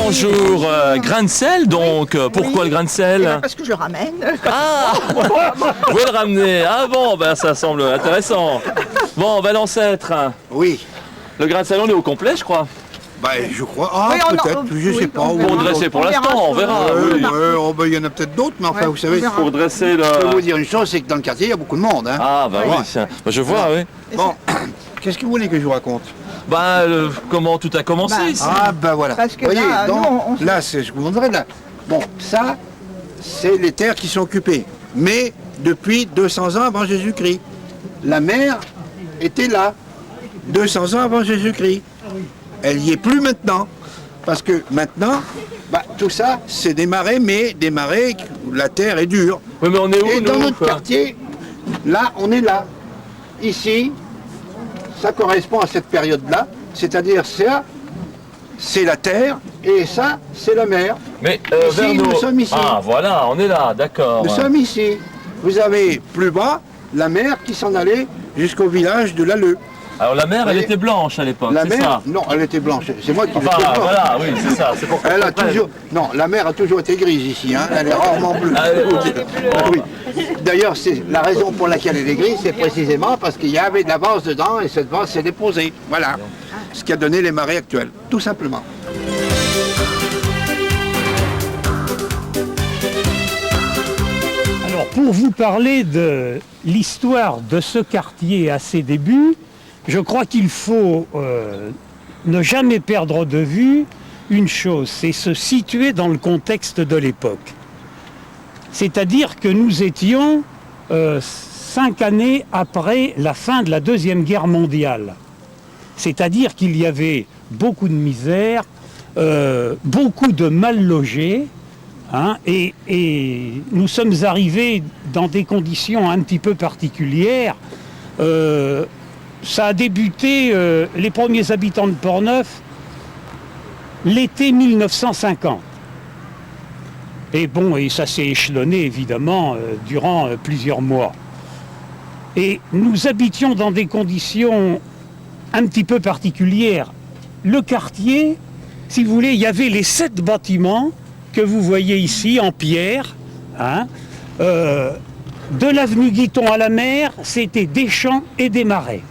bonjour. Grain de sel, donc. Pourquoi le grain de sel? Parce que je le ramène. Ah, vous pouvez le ramener. Ah bon, ben ça semble intéressant. Bon, ben l'ancêtre. Oui. Le grain de sel, on est au complet, je crois. Bah, je crois. Ah, Oui, peut-être, je sais pas. Pour dresser pour l'instant, on verra. Oui. Il y en a peut-être d'autres, mais enfin, vous savez, Pour dresser je peux vous le... dire une chose, c'est que dans le quartier, il y a beaucoup de monde. Hein. Ah, bah oui. Bah, je vois, oui. Bon, qu'est-ce que vous voulez que je vous raconte? Bah, comment tout a commencé Bah, ici? Ah, bah voilà. Parce que vous voyez, là, nous, là, c'est ce que vous montrez là. Bon, ça, c'est les terres qui sont occupées. Mais depuis 200 ans avant Jésus-Christ. La mer était là, 200 ans avant Jésus-Christ. Elle n'y est plus maintenant. Parce que maintenant, bah, tout ça, c'est des marais, mais des marais où la terre est dure. Oui, mais on est où, Et dans nous, notre quoi? quartier, là, on est là. Ici, ça correspond à cette période-là. C'est-à-dire, ça, c'est la terre, et ça, c'est la mer. Mais Ici, vers nous nous. sommes ici. Ah, voilà, on est là, d'accord. Nous sommes ici. Vous avez plus bas la mer qui s'en allait jusqu'au village de Lalleux. Alors la mer, elle voyez, était blanche à l'époque, La c'est mer, ça? non, elle était blanche. C'est moi qui l'ai Enfin, fait blanche. voilà, oui, c'est ça. C'est pour qu'on Elle a comprenne. toujours, non, la mer a toujours été grise ici. Hein. Elle est rarement bleue. Ah, Oui. D'ailleurs, c'est la raison pour laquelle elle est grise, c'est précisément parce qu'il y avait de la vase dedans et cette vase s'est déposée. Voilà. Ce qui a donné les marées actuelles, tout simplement. Alors, pour vous parler de l'histoire de ce quartier à ses débuts, je crois qu'il faut ne jamais perdre de vue une chose, c'est se situer dans le contexte de l'époque. C'est-à-dire que nous étions 5 années après la fin de la Deuxième Guerre mondiale. C'est-à-dire qu'il y avait beaucoup de misère, beaucoup de mal logés, hein, et nous sommes arrivés dans des conditions un petit peu particulières. Ça a débuté, les premiers habitants de Portneuf, l'été 1950. Et bon, et ça s'est échelonné évidemment durant plusieurs mois. Et nous habitions dans des conditions un petit peu particulières. Le quartier, si vous voulez, il y avait les 7 bâtiments que vous voyez ici en pierre. Hein, de l'avenue Guiton à la mer, c'était des champs et des marais.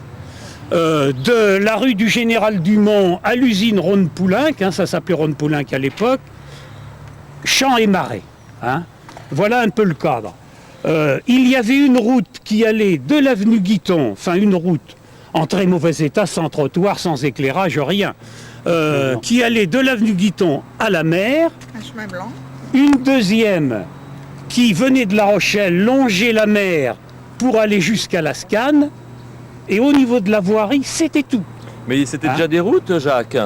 De la rue du Général Dumont à l'usine Rhône-Poulenc, hein, ça s'appelait Rhône-Poulenc à l'époque, champs et marais. Hein. Voilà un peu le cadre. Il y avait une route qui allait de l'avenue Guiton, enfin une route en très mauvais état, sans trottoir, sans éclairage, rien, qui allait de l'avenue Guiton à la mer. Un chemin blanc. Une deuxième qui venait de La Rochelle, longeait la mer pour aller jusqu'à la Scane. Et au niveau de la voirie, c'était tout. Mais c'était déjà des routes, Jacques?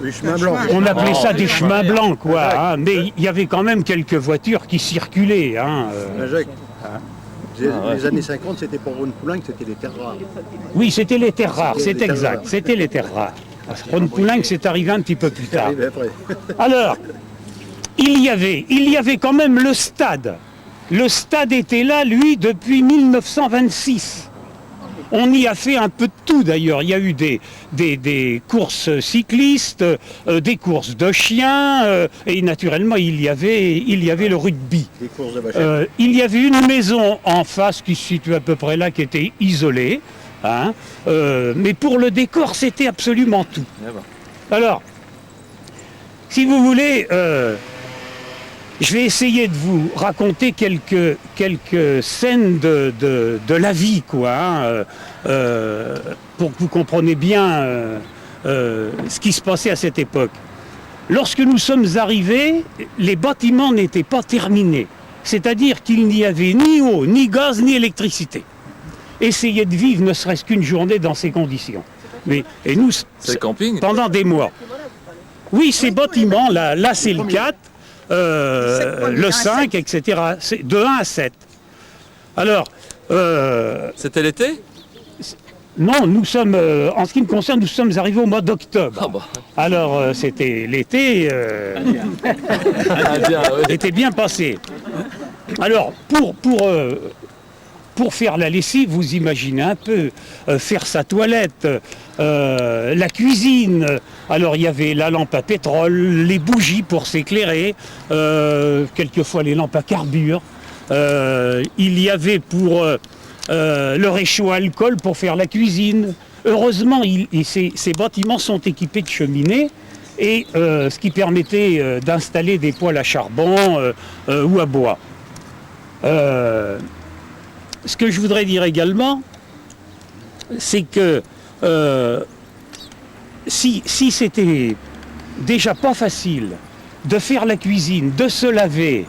Les chemins blancs. On appelait ça des Oh, chemins blancs, quoi. Hein, mais il y avait quand même quelques voitures qui circulaient. Hein, Jacques, les années 50, c'était pour Rhône-Poulenc, c'était les terres rares. Oui, c'était les terres rares, C'était c'est les terres exact. rares. C'était les terres rares. Rhône-Poulenc, c'est arrivé un petit peu plus tard. Arrivé après. Alors, il y avait quand même le stade. Le stade était là, lui, depuis 1926. On y a fait un peu de tout d'ailleurs. Il y a eu des courses cyclistes, des courses de chiens, et naturellement il y avait le rugby. Des courses de vachette. Il y avait une maison en face qui se situe à peu près là, qui était isolée. Hein, mais pour le décor, c'était absolument tout. Alors, si vous voulez, je vais essayer de vous raconter quelques scènes de la vie, quoi, hein, pour que vous compreniez bien ce qui se passait à cette époque. Lorsque nous sommes arrivés, les bâtiments n'étaient pas terminés. C'est-à-dire qu'il n'y avait ni eau, ni gaz, ni électricité. Essayez de vivre ne serait-ce qu'une journée dans ces conditions. Et nous, C'est le camping? pendant des mois. Oui, ces bâtiments, là c'est le 4. Le 5, etc. C'est de 1 à 7. Alors, C'était l'été? non, nous sommes, en ce qui me concerne, nous sommes arrivés au mois d'octobre. Ah bah. Alors, c'était l'été, Ah, bien, oui. était bien passé. Alors, pour faire la lessive, vous imaginez un peu, faire sa toilette, la cuisine. Alors il y avait la lampe à pétrole, les bougies pour s'éclairer, quelquefois les lampes à carbure. Il y avait pour le réchaud à alcool pour faire la cuisine. Heureusement, ces bâtiments sont équipés de cheminées, et ce qui permettait d'installer des poêles à charbon ou à bois. Ce que je voudrais dire également, c'est que si c'était déjà pas facile de faire la cuisine, de se laver,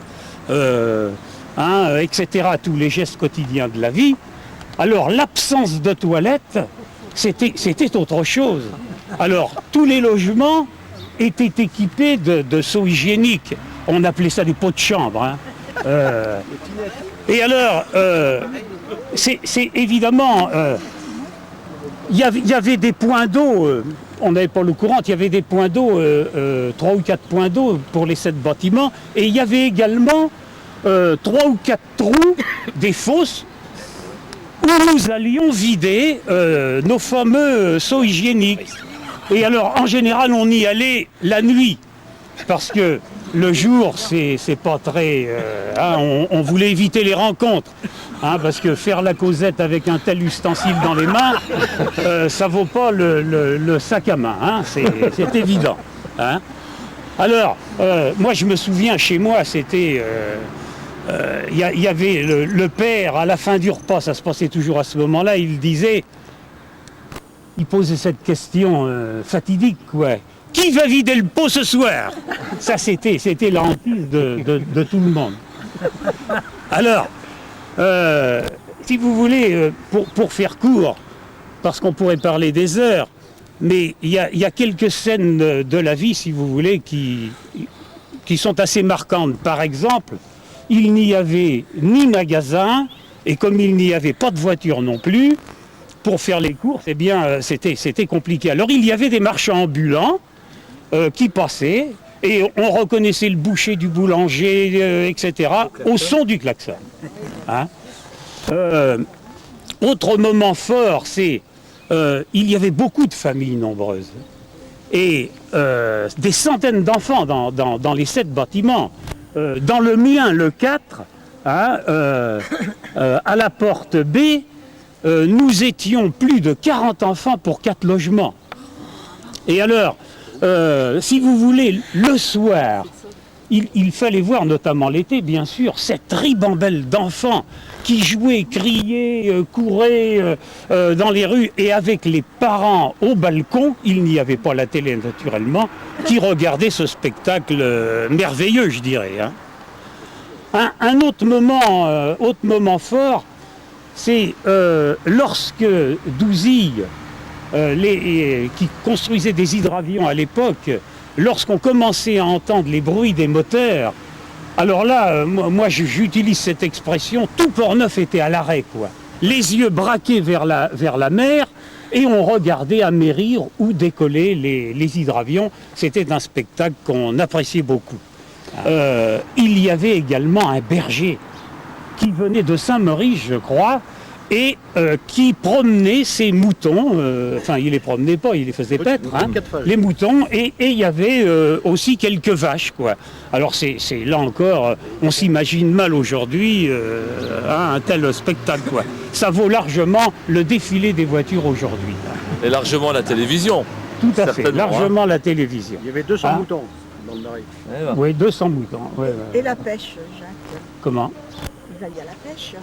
etc., tous les gestes quotidiens de la vie, alors l'absence de toilette, c'était autre chose. Alors tous les logements étaient équipés de seaux hygiéniques. On appelait ça des pots de chambre. Hein. Et alors, c'est évidemment, il y avait des points d'eau, on n'avait pas l'eau courante, il y avait des points d'eau, 3 ou 4 points d'eau pour les 7 bâtiments, et il y avait également 3 ou 4 trous, des fosses, où nous allions vider nos fameux seaux hygiéniques. Et alors, en général, on y allait la nuit, parce que le jour, c'est pas très... on voulait éviter les rencontres, parce que faire la causette avec un tel ustensile dans les mains, ça vaut pas le sac à main, c'est évident. Alors, moi je me souviens, chez moi, c'était... Il y avait le père, à la fin du repas, ça se passait toujours à ce moment-là, il disait... Il posait cette question fatidique, quoi. Qui va vider le pot ce soir? Ça, c'était la hantise de tout le monde. Alors, si vous voulez, pour faire court, parce qu'on pourrait parler des heures, mais il y a quelques scènes de la vie, si vous voulez, qui sont assez marquantes. Par exemple, il n'y avait ni magasin, et comme il n'y avait pas de voiture non plus, pour faire les courses, eh bien, c'était compliqué. Alors, il y avait des marchands ambulants qui passaient, et on reconnaissait le boucher du boulanger, etc., au son du klaxon. Autre moment fort, c'est il y avait beaucoup de familles nombreuses, et des centaines d'enfants dans les 7 bâtiments. Dans le mien, le 4, à la porte B, nous étions plus de 40 enfants pour 4 logements. Et alors, si vous voulez, le soir, il fallait voir, notamment l'été, bien sûr, cette ribambelle d'enfants qui jouaient, criaient, couraient dans les rues, et avec les parents au balcon, il n'y avait pas la télé naturellement, qui regardaient ce spectacle merveilleux, je dirais. Un autre moment fort, c'est lorsque Douzille, qui construisait des hydravions à l'époque, lorsqu'on commençait à entendre les bruits des moteurs, alors là, moi j'utilise cette expression, tout Portneuf était à l'arrêt, quoi. Les yeux braqués vers la mer, et on regardait amérir ou décoller les hydravions. C'était un spectacle qu'on appréciait beaucoup. Il y avait également un berger qui venait de Saint-Maurice, je crois, et qui promenait ses moutons, enfin il les promenait pas, il les faisait paître, les moutons, et il y avait aussi quelques vaches, quoi. Alors c'est là encore, on s'imagine mal aujourd'hui un tel spectacle, quoi. Ça vaut largement le défilé des voitures aujourd'hui. Et largement la télévision. Tout à fait, largement la télévision. Il y avait 200 moutons dans le Marais. Oui, 200 moutons. Ouais. Et la pêche, Jacques? Comment? Vous alliez à la pêche?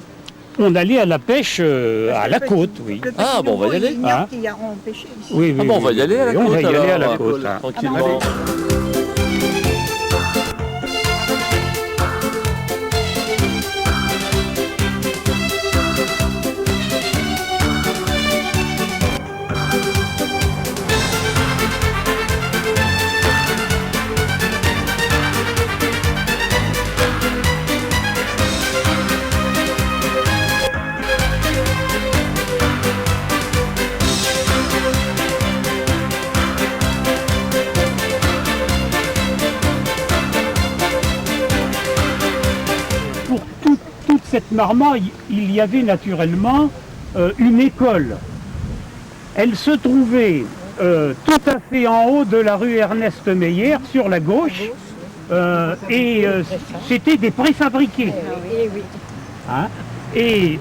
On allait à la pêche à la côte, oui. Ah bon, on va y aller. Qui ont pêché ici. Oui, Ah bon, on va y aller à la côte. On va y aller à la alors, côte. tranquillement. Marmont, il y avait naturellement une école. Elle se trouvait tout à fait en haut de la rue Ernest Meyer, sur la gauche, c'était des préfabriqués. Hein? Et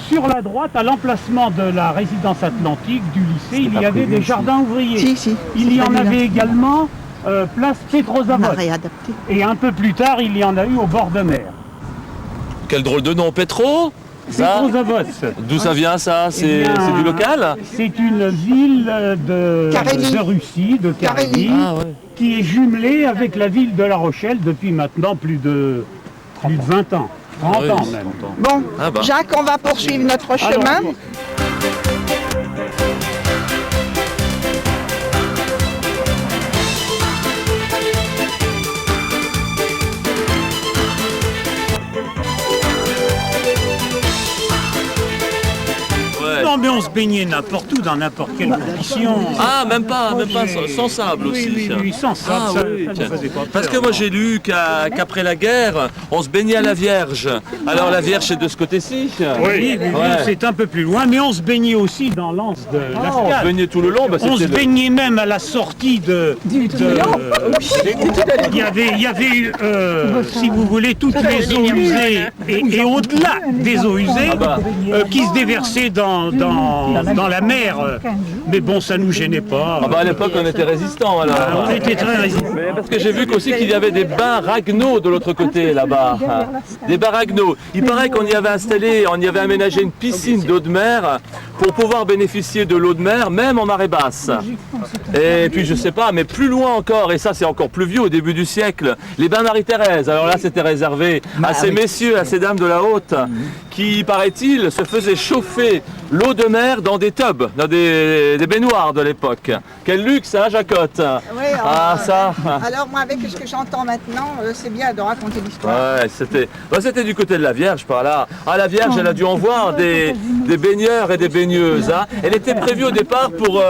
sur la droite, à l'emplacement de la résidence atlantique du lycée, il y avait des jardins ouvriers. Il y en avait également place Petrozavod. Et un peu plus tard, il y en a eu au bord de mer. Quel drôle de nom, Petro? Petrozavod. D'où ça vient ça? C'est du local? C'est une ville de Russie, de Carélie, qui est jumelée avec la ville de La Rochelle depuis maintenant plus de 20 ans. 30 ans même. Bon, Jacques, on va poursuivre notre chemin. Non, mais on se baignait n'importe où, dans n'importe quelle condition. Ah, même pas sans sable aussi. Oui, sans sable, Ah, ça oui, ne tiens. faisait pas Parce peur. que moi j'ai lu qu'après la guerre, on se baignait à la Vierge. Alors la Vierge c'est de ce côté-ci. Oui, c'est un peu plus loin, mais on se baignait aussi dans l'anse de On se l'Ascale. baignait tout le long. On se baignait même à la sortie de... Il y avait si vous voulez, toutes les eaux usées et au-delà des eaux usées qui se déversaient dans la mer. Mais bon, ça ne nous gênait pas. Ah bah à l'époque on était résistants alors. On était très résistants. Mais parce que j'ai vu aussi qu'il y avait des bains Ragnaux de l'autre côté là-bas. Des bains Ragnaux. Il paraît qu'on y avait installé, on y avait aménagé une piscine d'eau de mer pour pouvoir bénéficier de l'eau de mer même en marée basse. Et puis je sais pas, mais plus loin encore, et ça c'est encore plus vieux au début du siècle, les bains Marie-Thérèse. Alors là c'était réservé à ces messieurs, à ces dames de la haute qui, paraît-il, se faisaient chauffer l'eau de mer dans des tubs, dans des baignoires de l'époque. Quel luxe, hein, Jacotte? Oui, ça. Alors moi, avec ce que j'entends maintenant, c'est bien de raconter l'histoire. Ouais, c'était du côté de la Vierge par là. Ah, la Vierge, elle a dû en voir des baigneurs et des baigneuses. Hein. Elle était prévue au départ pour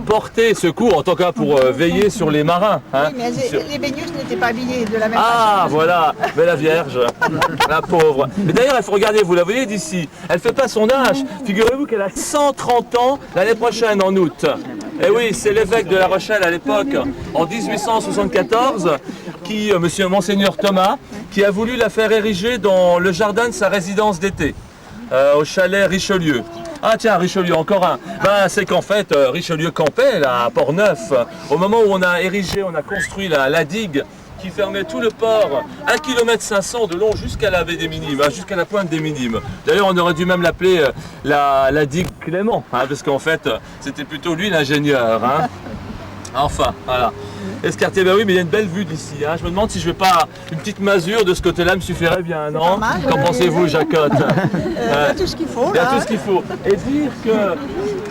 porter secours, en tout cas pour veiller sur les marins. Hein. Oui, mais les baigneuses n'étaient pas habillées de la même façon. Ah, voilà, mais la Vierge, la pauvre. Mais d'ailleurs, il faut regarder, vous la voyez d'ici, elle fait pas son âge. Figurez-vous qu'elle a 130 ans l'année prochaine, en août. Et oui, c'est l'évêque de La Rochelle à l'époque, en 1874, monsieur Monseigneur Thomas, qui a voulu la faire ériger dans le jardin de sa résidence d'été, au chalet Richelieu. Ah tiens, Richelieu, encore un. C'est qu'en fait, Richelieu campait là, à Port-Neuf, au moment où on a construit la digue qui fermait tout le port, 1,5 km de long jusqu'à la baie des Minimes, jusqu'à la pointe des Minimes. D'ailleurs, on aurait dû même l'appeler la digue Clément, parce qu'en fait, c'était plutôt lui l'ingénieur. Hein. Enfin, voilà. Escartier, oui, mais il y a une belle vue d'ici. Hein. Je me demande si je vais pas une petite masure de ce côté-là me suffirait bien, non? Qu'en pensez-vous, Jacotte? Il y a tout ce qu'il faut. Il y a tout ce qu'il faut. Et dire que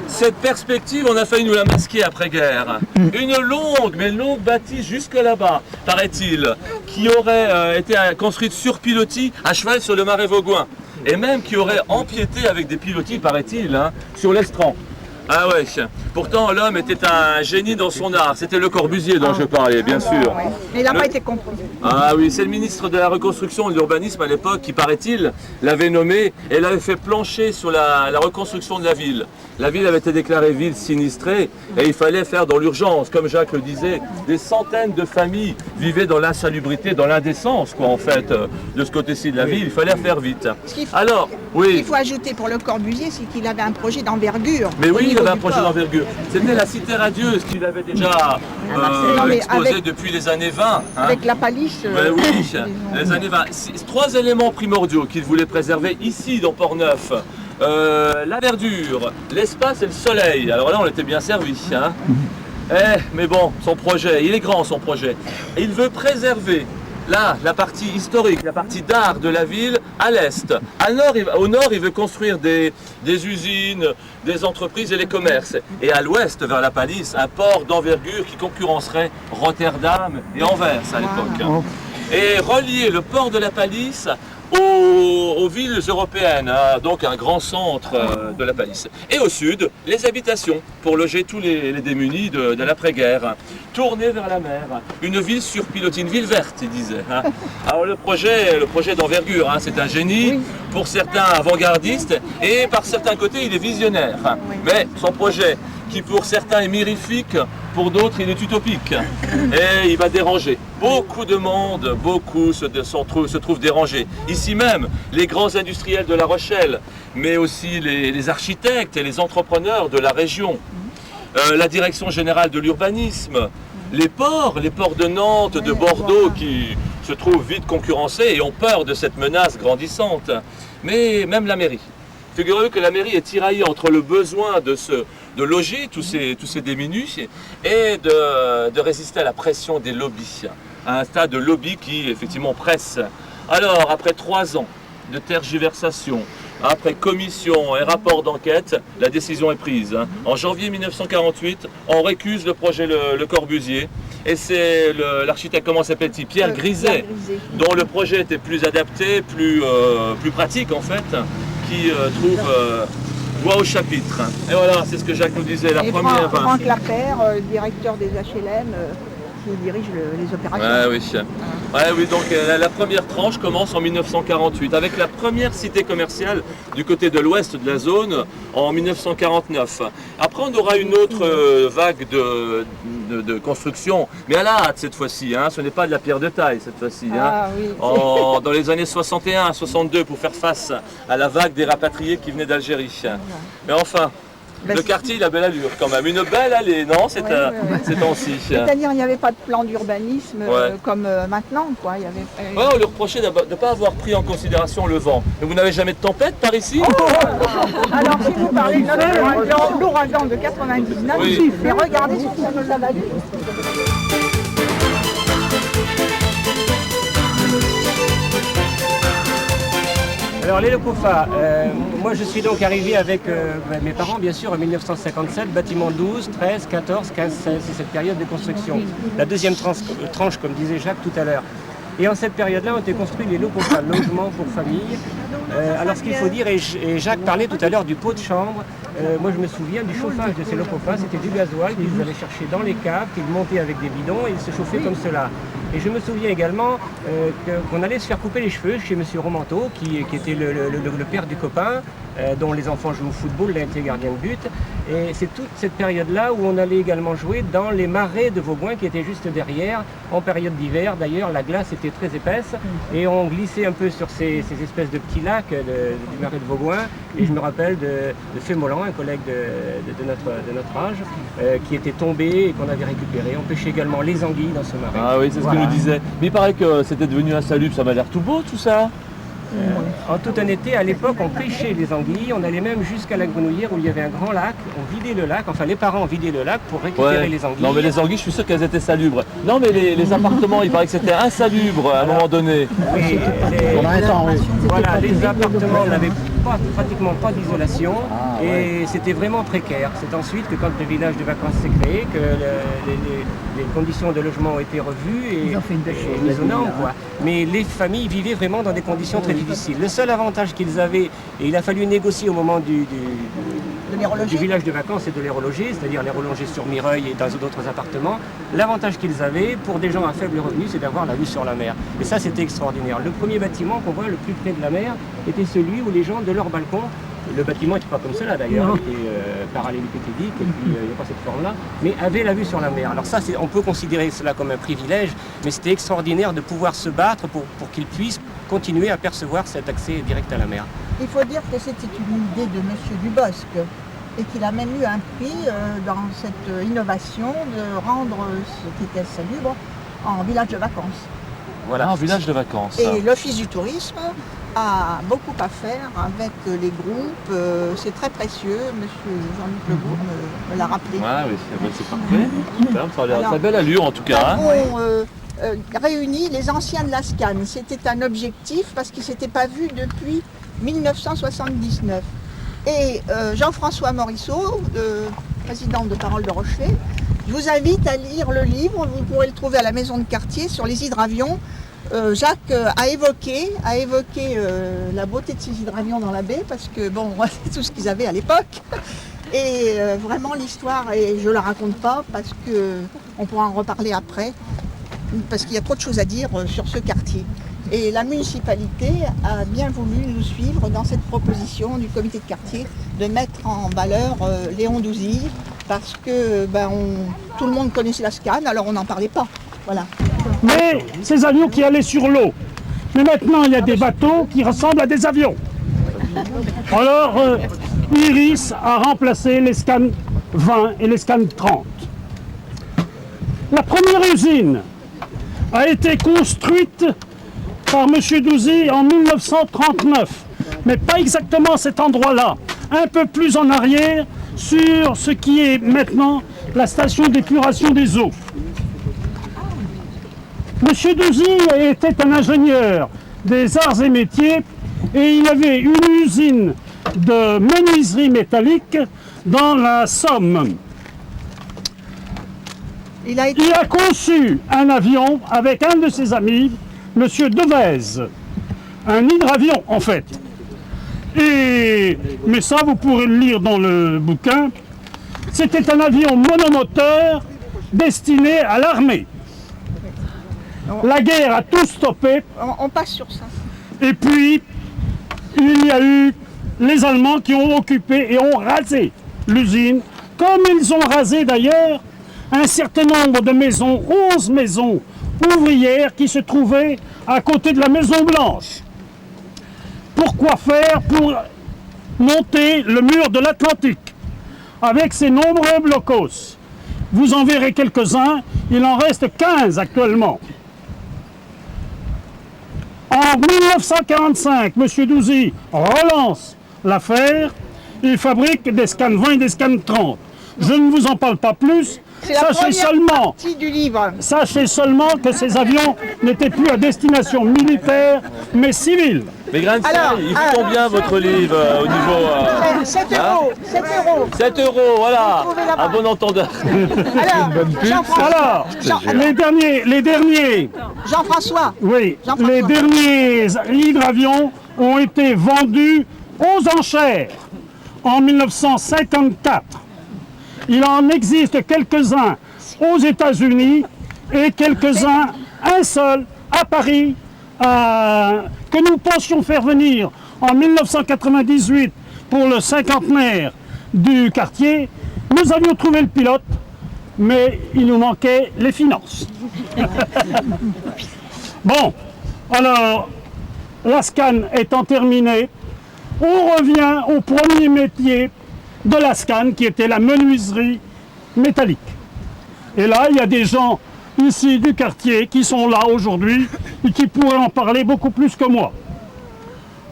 cette perspective, on a failli nous la masquer après-guerre. Une longue bâtisse jusque là-bas, paraît-il, qui aurait été construite sur pilotis à cheval sur le marais Vaugoin. Et même qui aurait empiété avec des pilotis, paraît-il, hein, sur l'estran. Ah ouais, pourtant l'homme était un génie dans son art, c'était Le Corbusier dont je parlais, bien sûr. Mais il n'a pas été compris. Ah oui, c'est le ministre de la Reconstruction et de l'Urbanisme à l'époque qui, paraît-il, l'avait nommé et l'avait fait plancher sur la reconstruction de la ville. La ville avait été déclarée ville sinistrée et il fallait faire dans l'urgence, comme Jacques le disait, des centaines de familles vivaient dans l'insalubrité, dans l'indécence, quoi, en fait, de ce côté-ci de la ville, il fallait faire vite. Alors, oui. Ce qu'il faut ajouter pour Le Corbusier, c'est qu'il avait un projet d'envergure. Mais oui, il avait un projet d'envergure. C'était la cité radieuse qu'il avait déjà exposée depuis les années 20. Hein. Avec la palisse. Oui, les années 20. 3 éléments primordiaux qu'il voulait préserver ici, dans Port-Neuf. La verdure, l'espace et le soleil. Alors là, on était bien servi. Hein. Mais bon, son projet, il est grand son projet. Et il veut préserver là, la partie historique, la partie d'art de la ville à l'est. Au nord, il veut construire des usines, des entreprises et les commerces. Et à l'ouest, vers la palisse, un port d'envergure qui concurrencerait Rotterdam et Anvers à l'époque. Et relier le port de la palisse aux villes européennes, hein, donc un grand centre de la palisse. Et au sud, les habitations pour loger tous les démunis de l'après-guerre, tournés vers la mer. Une ville sur pilotis, une ville verte, il disait. Hein. Alors le projet d'envergure, hein, c'est un génie, pour certains avant-gardiste, et par certains côtés, il est visionnaire. Hein. Mais son projet, qui pour certains est mirifique, pour d'autres il est utopique. Et il va déranger. Beaucoup de monde, beaucoup se trouvent dérangés. Ici même, les grands industriels de La Rochelle, mais aussi les architectes et les entrepreneurs de la région. La direction générale de l'urbanisme, les ports de Nantes, de Bordeaux qui se trouvent vite concurrencés et ont peur de cette menace grandissante. Mais même la mairie. Figurez-vous que la mairie est tiraillée entre le besoin de loger tous ces démunis et de résister à la pression des lobbies. Un tas de lobbies qui effectivement pressent. Alors, après 3 ans de tergiversation, après commission et rapport d'enquête, la décision est prise. En janvier 1948, on récuse le projet Le Corbusier. Et c'est l'architecte, comment s'appelle-t-il, Pierre Griset, dont le projet était plus adapté, plus pratique en fait, qui trouve voix au chapitre. Et voilà, c'est ce que Jacques nous disait, la première... Franck Lapère, directeur des HLM, qui dirige les opérations. Oui, donc la première tranche commence en 1948, avec la première cité commerciale du côté de l'ouest de la zone en 1949. Après, on aura une autre vague de construction, mais à la hâte cette fois-ci, hein, ce n'est pas de la pierre de taille cette fois-ci. Hein, dans les années 61 à 62, pour faire face à la vague des rapatriés qui venaient d'Algérie. Mais enfin... Le quartier, il a belle allure quand même. Une belle allée, non? C'est ainsi. C'est-à-dire qu'il n'y avait pas de plan d'urbanisme comme maintenant, quoi. Il y avait... on lui reprochait de ne pas avoir pris en considération le vent. Mais vous n'avez jamais de tempête par ici? Alors, si vous parlez de l'ouragan de 99, mais regardez ce que ça nous a valu. Alors les Locofa, moi je suis donc arrivé avec mes parents bien sûr en 1957, bâtiment 12, 13, 14, 15, 16, c'est cette période de construction. La deuxième tranche comme disait Jacques tout à l'heure. Et en cette période-là ont été construits les Locofa, logements pour famille. Alors ce qu'il faut dire, et Jacques parlait tout à l'heure du pot de chambre, moi je me souviens du chauffage de ces Locofa, c'était du gasoil qu'ils allaient chercher dans les caves, qu'ils montaient avec des bidons et ils se chauffaient comme cela. Et je me souviens également qu'on allait se faire couper les cheveux chez M. Romanteau, qui était le père du copain, dont les enfants jouent au football, il a été gardien de but. Et c'est toute cette période-là où on allait également jouer dans les marais de Vaugoin, qui étaient juste derrière, en période d'hiver. D'ailleurs, la glace était très épaisse, et on glissait un peu sur ces espèces de petits lacs du marais de Vaugoin. Et je me rappelle de Fémolan, un collègue de notre âge, qui était tombé et qu'on avait récupéré. On pêchait également les anguilles dans ce marais. Ah oui, c'est ce que nous disait. Mais il paraît que c'était devenu insalubre, ça m'a l'air tout beau tout ça. En toute honnêteté, à l'époque, on pêchait les anguilles, on allait même jusqu'à la Grenouillère où il y avait un grand lac, on vidait le lac, enfin les parents vidaient le lac pour récupérer les anguilles. Non mais les anguilles, je suis sûr qu'elles étaient salubres. Non mais les appartements, il paraît que c'était insalubre à un moment donné. Oui, les appartements n'avaient pratiquement pas d'isolation et c'était vraiment précaire. C'est ensuite que quand le village de vacances s'est créé, que les conditions de logement ont été revues et mises aux normes, quoi. Mais les familles vivaient vraiment dans des conditions très difficiles. Le seul avantage qu'ils avaient, et il a fallu négocier au moment du village de vacances, c'est de les reloger, c'est-à-dire les reloger sur Mireuil et dans d'autres appartements. L'avantage qu'ils avaient, pour des gens à faible revenu, c'est d'avoir la vue sur la mer. Et ça, c'était extraordinaire. Le premier bâtiment qu'on voit le plus près de la mer était celui où les gens, de leur balcon, le bâtiment n'était pas comme cela d'ailleurs, il était parallélépipédique et puis il n'y a pas cette forme-là, mais avait la vue sur la mer. Alors ça, on peut considérer cela comme un privilège, mais c'était extraordinaire de pouvoir se battre pour qu'ils puissent continuer à percevoir cet accès direct à la mer. Il faut dire que c'était une idée de M. Dubosc et qu'il a même eu un prix dans cette innovation de rendre ce qui était salubre en village de vacances. Voilà, en village de vacances. Et l'Office du tourisme a beaucoup à faire avec les groupes. C'est très précieux, M. Jean-Luc Lebourg me l'a rappelé. Oui, c'est parfait. Ça a l'air très belle allure en tout cas. Réunis les anciens de la SCAN. C'était un objectif parce qu'ils ne s'étaient pas vus depuis 1979. Et Jean-François Morisseau, président de Parole de Rochelet, je vous invite à lire le livre, vous pourrez le trouver à la maison de quartier sur les hydravions. Jacques a évoqué la beauté de ces hydravions dans la baie, parce que bon, c'est tout ce qu'ils avaient à l'époque. Et vraiment l'histoire, et je ne la raconte pas, parce qu'on pourra en reparler après, parce qu'il y a trop de choses à dire sur ce quartier. Et la municipalité a bien voulu nous suivre dans cette proposition du comité de quartier de mettre en valeur Léon Douzy, parce que tout le monde connaissait la SCAN, alors on n'en parlait pas. Voilà. Mais ces avions qui allaient sur l'eau. Mais maintenant, il y a des bateaux qui ressemblent à des avions. Alors, Iris a remplacé les SCAN 20 et les SCAN 30. La première usine a été construite par M. Douzy en 1939, mais pas exactement à cet endroit-là, un peu plus en arrière, sur ce qui est maintenant la station d'épuration des eaux. M. Douzy était un ingénieur des arts et métiers et il avait une usine de menuiserie métallique dans la Somme. Il a conçu un avion avec un de ses amis, M. Devèze, un hydravion en fait. Mais ça, vous pourrez le lire dans le bouquin. C'était un avion monomoteur destiné à l'armée. La guerre a tout stoppé. On passe sur ça. Et puis, il y a eu les Allemands qui ont occupé et ont rasé l'usine, comme ils ont rasé d'ailleurs un certain nombre de maisons, 11 maisons ouvrières qui se trouvaient à côté de la Maison Blanche. Pourquoi faire? Pour monter le mur de l'Atlantique, avec ses nombreux blocos. Vous en verrez quelques-uns, il en reste 15 actuellement. En 1945, M. Douzy relance l'affaire, il fabrique des SCAN 20 et des SCAN 30. Je ne vous en parle pas plus, sachez seulement que ces avions n'étaient plus à destination militaire, mais civile. Mais grain de sel, il coûte combien votre livre au niveau 7 euros. 7 euros. 7 euros, voilà, à bon entendeur. Alors, les derniers. Jean-François. Oui, les derniers hydravions ont été vendus aux enchères en 1954. Il en existe quelques-uns aux États-Unis et quelques-uns, un seul, à Paris, que nous pensions faire venir en 1998 pour le cinquantenaire du quartier. Nous avions trouvé le pilote, mais il nous manquait les finances. Bon, alors, la SCAN étant terminée, on revient au premier métier de la SCAN, qui était la menuiserie métallique. Et là, il y a des gens ici du quartier qui sont là aujourd'hui et qui pourraient en parler beaucoup plus que moi.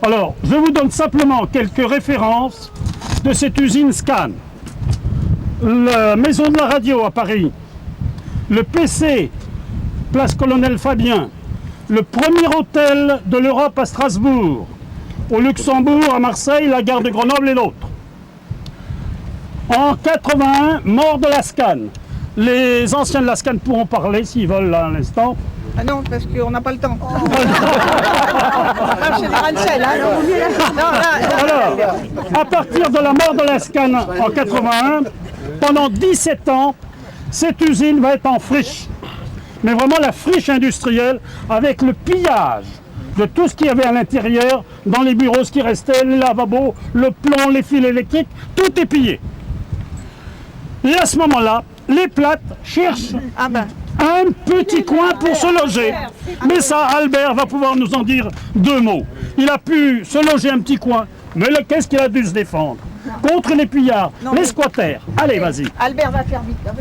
Alors, je vous donne simplement quelques références de cette usine SCAN. La Maison de la Radio à Paris, le PC, place Colonel Fabien, le premier hôtel de l'Europe à Strasbourg, au Luxembourg, à Marseille, la gare de Grenoble et l'autre. En 81, mort de la SCAN. Les anciens de la SCAN pourront parler s'ils veulent là, à l'instant. Ah non, parce qu'on n'a pas le temps. C'est des grains de sel, hein. Alors, à partir de la mort de la SCAN en 81, pendant 17 ans, cette usine va être en friche. Mais vraiment la friche industrielle, avec le pillage de tout ce qu'il y avait à l'intérieur, dans les bureaux, ce qui restait, les lavabos, le plomb, les fils électriques, tout est pillé. Et à ce moment-là, les plates cherchent un petit coin pour se loger. Mais ça, Albert va pouvoir nous en dire deux mots. Il a pu se loger un petit coin, mais qu'est-ce qu'il a dû se défendre? Contre les pillards, les squatters. Allez, vas-y. Albert va faire vite. Non,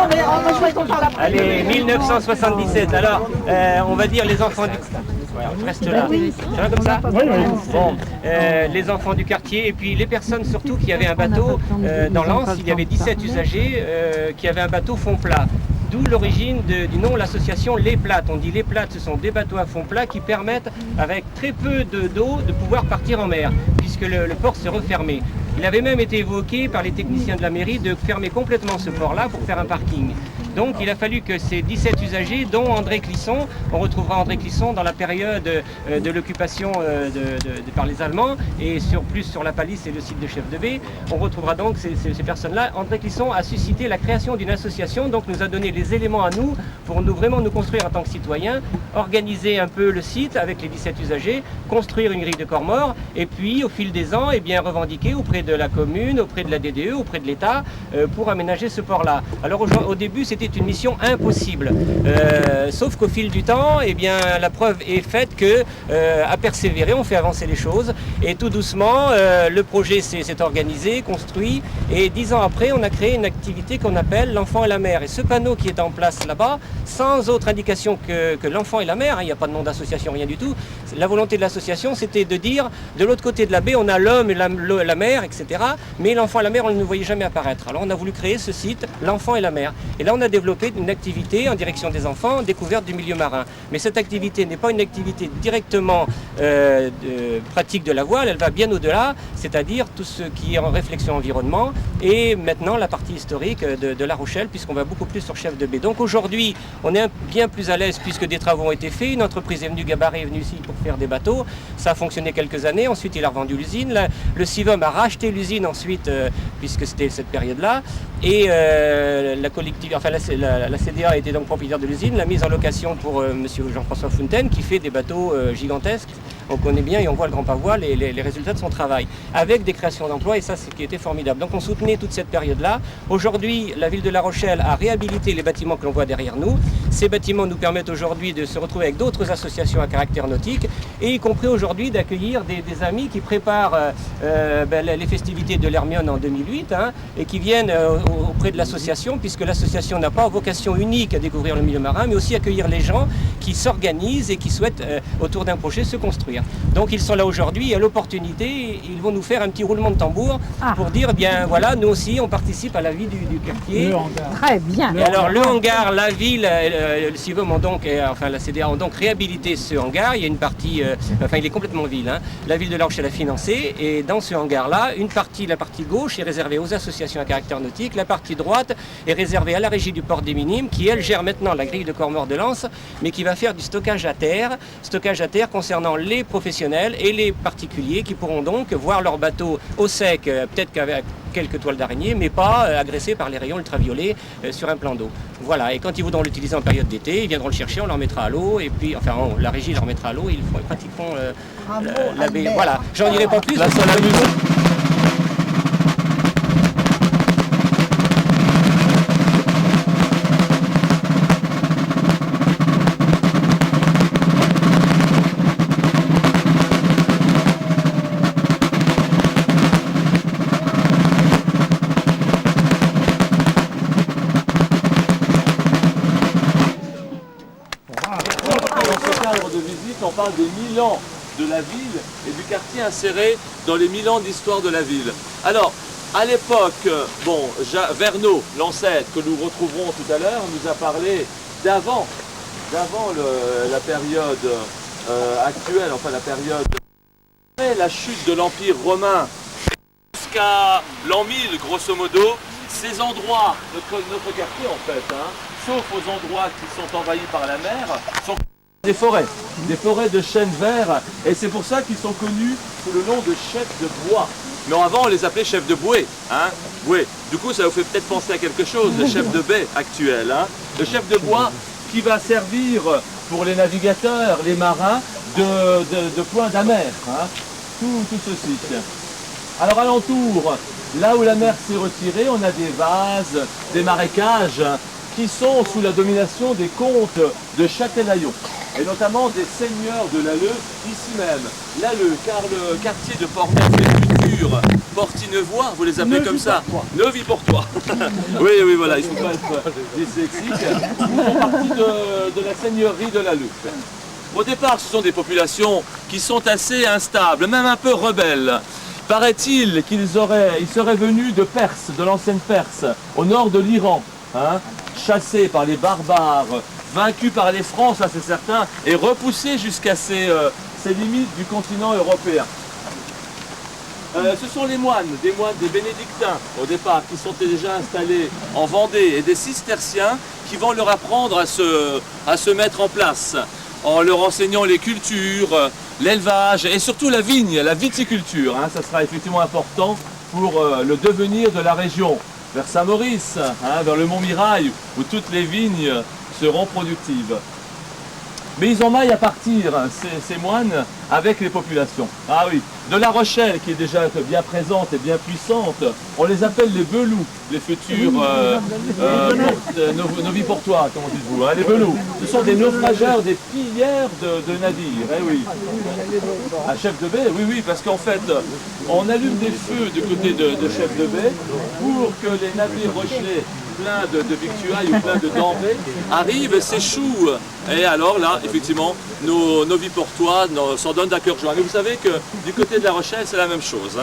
mais on souhaite qu'on parle après. Allez, 1977. Alors, on va dire les enfants du... Ouais, on reste là. Ça va comme ça? Oui, oui. Bon, les enfants du quartier et puis les personnes surtout qui avaient un bateau dans l'Anse, il y avait 17 usagers qui avaient un bateau fond plat. D'où l'origine du nom, l'association Les Plates. On dit Les Plates, ce sont des bateaux à fond plat qui permettent, avec très peu d'eau, de pouvoir partir en mer, puisque le port s'est refermé. Il avait même été évoqué par les techniciens de la mairie de fermer complètement ce port-là pour faire un parking. Donc il a fallu que ces 17 usagers, dont André Clisson, on retrouvera André Clisson dans la période de l'occupation par les Allemands et plus sur la Palisse et le site de Chef de Baie, on retrouvera donc ces personnes-là. André Clisson a suscité la création d'une association, donc nous a donné les éléments à nous pour vraiment nous construire en tant que citoyens, organiser un peu le site avec les 17 usagers, construire une grille de corps morts et puis au fil des ans, revendiquer auprès de la commune, auprès de la DDE, auprès de l'État pour aménager ce port-là. Alors au début, c'était une mission impossible. Sauf qu'au fil du temps, la preuve est faite que à persévérer, on fait avancer les choses. Et tout doucement, le projet s'est organisé, construit. Et 10 ans après, on a créé une activité qu'on appelle l'enfant et la mer. Et ce panneau qui est en place là-bas, sans autre indication que l'enfant et la mer, il n'y a pas de nom d'association, rien du tout. La volonté de l'association, c'était de dire, de l'autre côté de la baie, on a l'homme et la mer, etc. Mais l'enfant et la mer, on ne le voyait jamais apparaître. Alors on a voulu créer ce site, l'enfant et la mer. Et là, on a développé une activité en direction des enfants, découverte du milieu marin. Mais cette activité n'est pas une activité directement pratique de la voile, elle va bien au-delà, c'est-à-dire tout ce qui est en réflexion environnement et maintenant la partie historique de La Rochelle, puisqu'on va beaucoup plus sur Chef de Baie. Donc aujourd'hui, on est bien plus à l'aise puisque des travaux ont été faits. Une entreprise est venue, Gabaret est venu ici pour faire des bateaux. Ça a fonctionné quelques années. Ensuite, il a revendu l'usine. Le CIVOM a racheté l'usine ensuite, puisque c'était cette période-là. Et la CDA était donc propriétaire de l'usine, l'a mise en location pour monsieur Jean-François Fontaine, qui fait des bateaux gigantesques. On connaît bien et on voit le grand pavois, les résultats de son travail, avec des créations d'emplois, et ça, c'est ce qui était formidable. Donc on soutenait toute cette période-là. Aujourd'hui, la ville de La Rochelle a réhabilité les bâtiments que l'on voit derrière nous. Ces bâtiments nous permettent aujourd'hui de se retrouver avec d'autres associations à caractère nautique, et y compris aujourd'hui d'accueillir des amis qui préparent les festivités de l'Hermione en 2008, et qui viennent auprès de l'association, puisque l'association n'a pas vocation unique à découvrir le milieu marin, mais aussi accueillir les gens qui s'organisent et qui souhaitent, autour d'un projet, se construire. Donc ils sont là aujourd'hui, à l'opportunité, ils vont nous faire un petit roulement de tambour pour dire, voilà, nous aussi, on participe à la vie du quartier. Le hangar. Très bien. Et alors le hangar, la ville, le CIVOM ont donc, la CDA ont donc réhabilité ce hangar. Il y a une partie, il est complètement vide. La ville de La Rochelle a financé, et dans ce hangar-là, la partie gauche est réservée aux associations à caractère nautique, la partie droite est réservée à la régie du port des Minimes, qui elle gère maintenant la grille de corps mort de Lens, mais qui va faire du stockage à terre concernant les professionnels et les particuliers qui pourront donc voir leur bateau au sec, peut-être qu'avec quelques toiles d'araignée, mais pas agressés par les rayons ultraviolets sur un plan d'eau. Voilà, et quand ils voudront l'utiliser en période d'été, ils viendront le chercher, on leur mettra à l'eau, et puis, la régie leur mettra à l'eau, ils pratiqueront la baie. Voilà, j'en dirai pas plus. Là, ça l'amuse. On parle des 1000 ans de la ville et du quartier inséré dans les 1000 ans d'histoire de la ville. Alors, à l'époque, Verneau, l'ancêtre que nous retrouverons tout à l'heure, nous a parlé d'avant la période actuelle, la période après la chute de l'Empire romain jusqu'à l'an 1000, grosso modo. Ces endroits, notre quartier en fait, sauf aux endroits qui sont envahis par la mer, sont des forêts de chênes verts, et c'est pour ça qu'ils sont connus sous le nom de chefs de bois. Mais avant on les appelait chefs de bouée, bouée. Du coup ça vous fait peut-être penser à quelque chose, le chef de baie actuel, le chef de bois qui va servir pour les navigateurs, les marins, de point d'amer, tout ce site. Alors alentour, là où la mer s'est retirée, on a des vases, des marécages, qui sont sous la domination des comtes de Châtelaillon, et notamment des seigneurs de l'Alleu, ici même. L'Alleu, car le quartier de Portneuf, les futurs Portinevois, vous les appelez comme ça, Neuvy-Portois. oui, voilà, il ne faut pas être dyslexique. Ils font partie de la seigneurie de l'Alleu. Au départ, ce sont des populations qui sont assez instables, même un peu rebelles. Paraît-il qu'ils seraient venus de Perse, de l'ancienne Perse, au nord de l'Iran, chassés par les barbares, vaincus par les Francs, ça c'est certain, et repoussés jusqu'à ces limites du continent européen. Ce sont les moines, des bénédictins au départ, qui sont déjà installés en Vendée, et des cisterciens qui vont leur apprendre à se mettre en place, en leur enseignant les cultures, l'élevage et surtout la vigne, la viticulture. Ça sera effectivement important pour le devenir de la région, vers Saint-Maurice, vers le Mont-Mirail, où toutes les vignes seront productives. Mais ils ont maille à partir, ces moines, avec les populations. Ah oui, de La Rochelle, qui est déjà bien présente et bien puissante, on les appelle les Belous, les futurs noviportois, comment dites-vous, les Belous. Ce sont des naufrageurs, des pilleurs de navires, eh oui. À Chef de baie, oui, parce qu'en fait, on allume des feux du côté de Chef de baie pour que les navires rochelais plein de victuailles ou plein de denrées arrivent et s'échouent. Et alors là, effectivement, nos Noviportois s'en donnent à cœur joie. Mais vous savez que du côté de La Rochelle, c'est la même chose.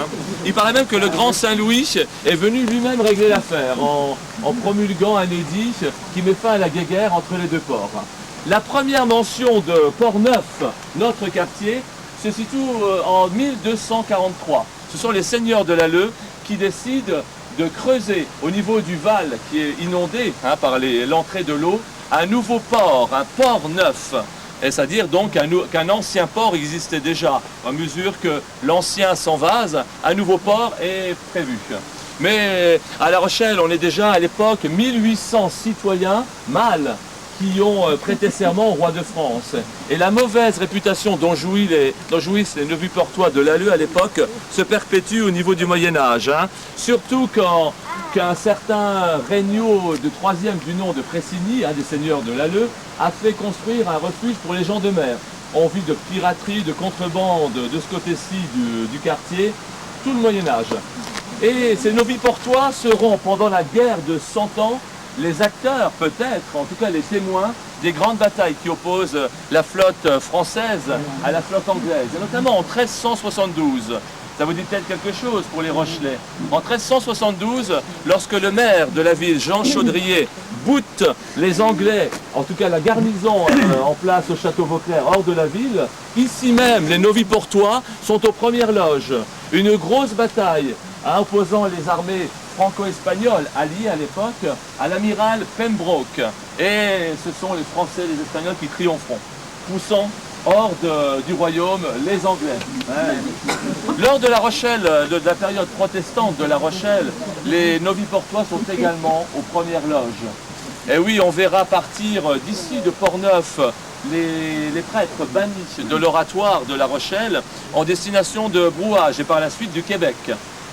Il paraît même que le grand Saint-Louis est venu lui-même régler l'affaire en promulguant un édit qui met fin à la guéguerre entre les deux ports. La première mention de Port-Neuf, notre quartier, se situe en 1243. Ce sont les seigneurs de l'Alleu qui décident de creuser au niveau du Val qui est inondé par l'entrée de l'eau, un nouveau port, un port neuf. C'est-à-dire donc qu'un ancien port existait déjà. À mesure que l'ancien s'envase, un nouveau port est prévu. Mais à La Rochelle, on est déjà à l'époque 1800 citoyens mâles qui ont prêté serment au roi de France. Et la mauvaise réputation dont jouissent les Noviportois de l'Alleu à l'époque se perpétue au niveau du Moyen-Âge. Surtout quand qu'un certain Regnault de 3e du nom de Pressigny, un des seigneurs de l'Alleu, a fait construire un refuge pour les gens de mer. On vit de piraterie, de contrebande de ce côté-ci du quartier, tout le Moyen-Âge. Et ces Noviportois seront, pendant la guerre de 100 ans, les acteurs, peut-être, en tout cas les témoins, des grandes batailles qui opposent la flotte française à la flotte anglaise, et notamment en 1372. Ça vous dit peut-être quelque chose pour les Rochelais. En 1372, lorsque le maire de la ville, Jean Chaudrier, boute les Anglais, en tout cas la garnison en place au château Vauclair, hors de la ville, ici même, les Noviportois sont aux premières loges. Une grosse bataille opposant les armées franco-espagnols alliés à l'époque à l'amiral Pembroke. Et ce sont les Français et les Espagnols qui triompheront, poussant hors du royaume les Anglais. Lors de La Rochelle, de la période protestante de La Rochelle, les Noviportois sont également aux premières loges. Et oui, on verra partir d'ici de Port-Neuf les prêtres bannis de l'oratoire de La Rochelle en destination de Brouage et par la suite du Québec.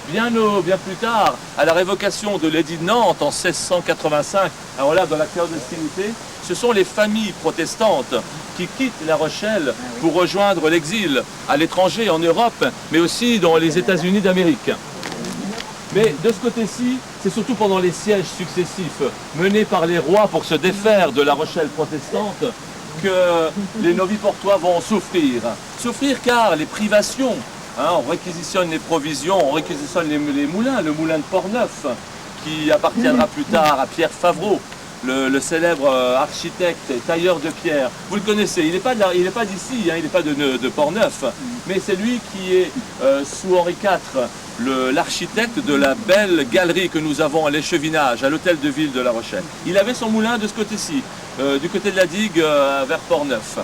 Bien plus tard, à la révocation de l'édit de Nantes en 1685, alors là, dans la clandestinité, ce sont les familles protestantes qui quittent La Rochelle pour rejoindre l'exil à l'étranger, en Europe, mais aussi dans les États-Unis d'Amérique. Mais de ce côté-ci, c'est surtout pendant les sièges successifs menés par les rois pour se défaire de La Rochelle protestante que les Noviportois vont souffrir. Souffrir car les privations, on réquisitionne les provisions, on réquisitionne les moulins, le moulin de Port-Neuf, qui appartiendra plus tard à Pierre Favreau, le célèbre architecte et tailleur de pierre. Vous le connaissez, il n'est pas d'ici, il n'est pas de Port-Neuf, mais c'est lui qui est, sous Henri IV, l'architecte de la belle galerie que nous avons à l'Échevinage, à l'hôtel de ville de La Rochelle. Il avait son moulin de ce côté-ci, du côté de la digue vers Port-Neuf.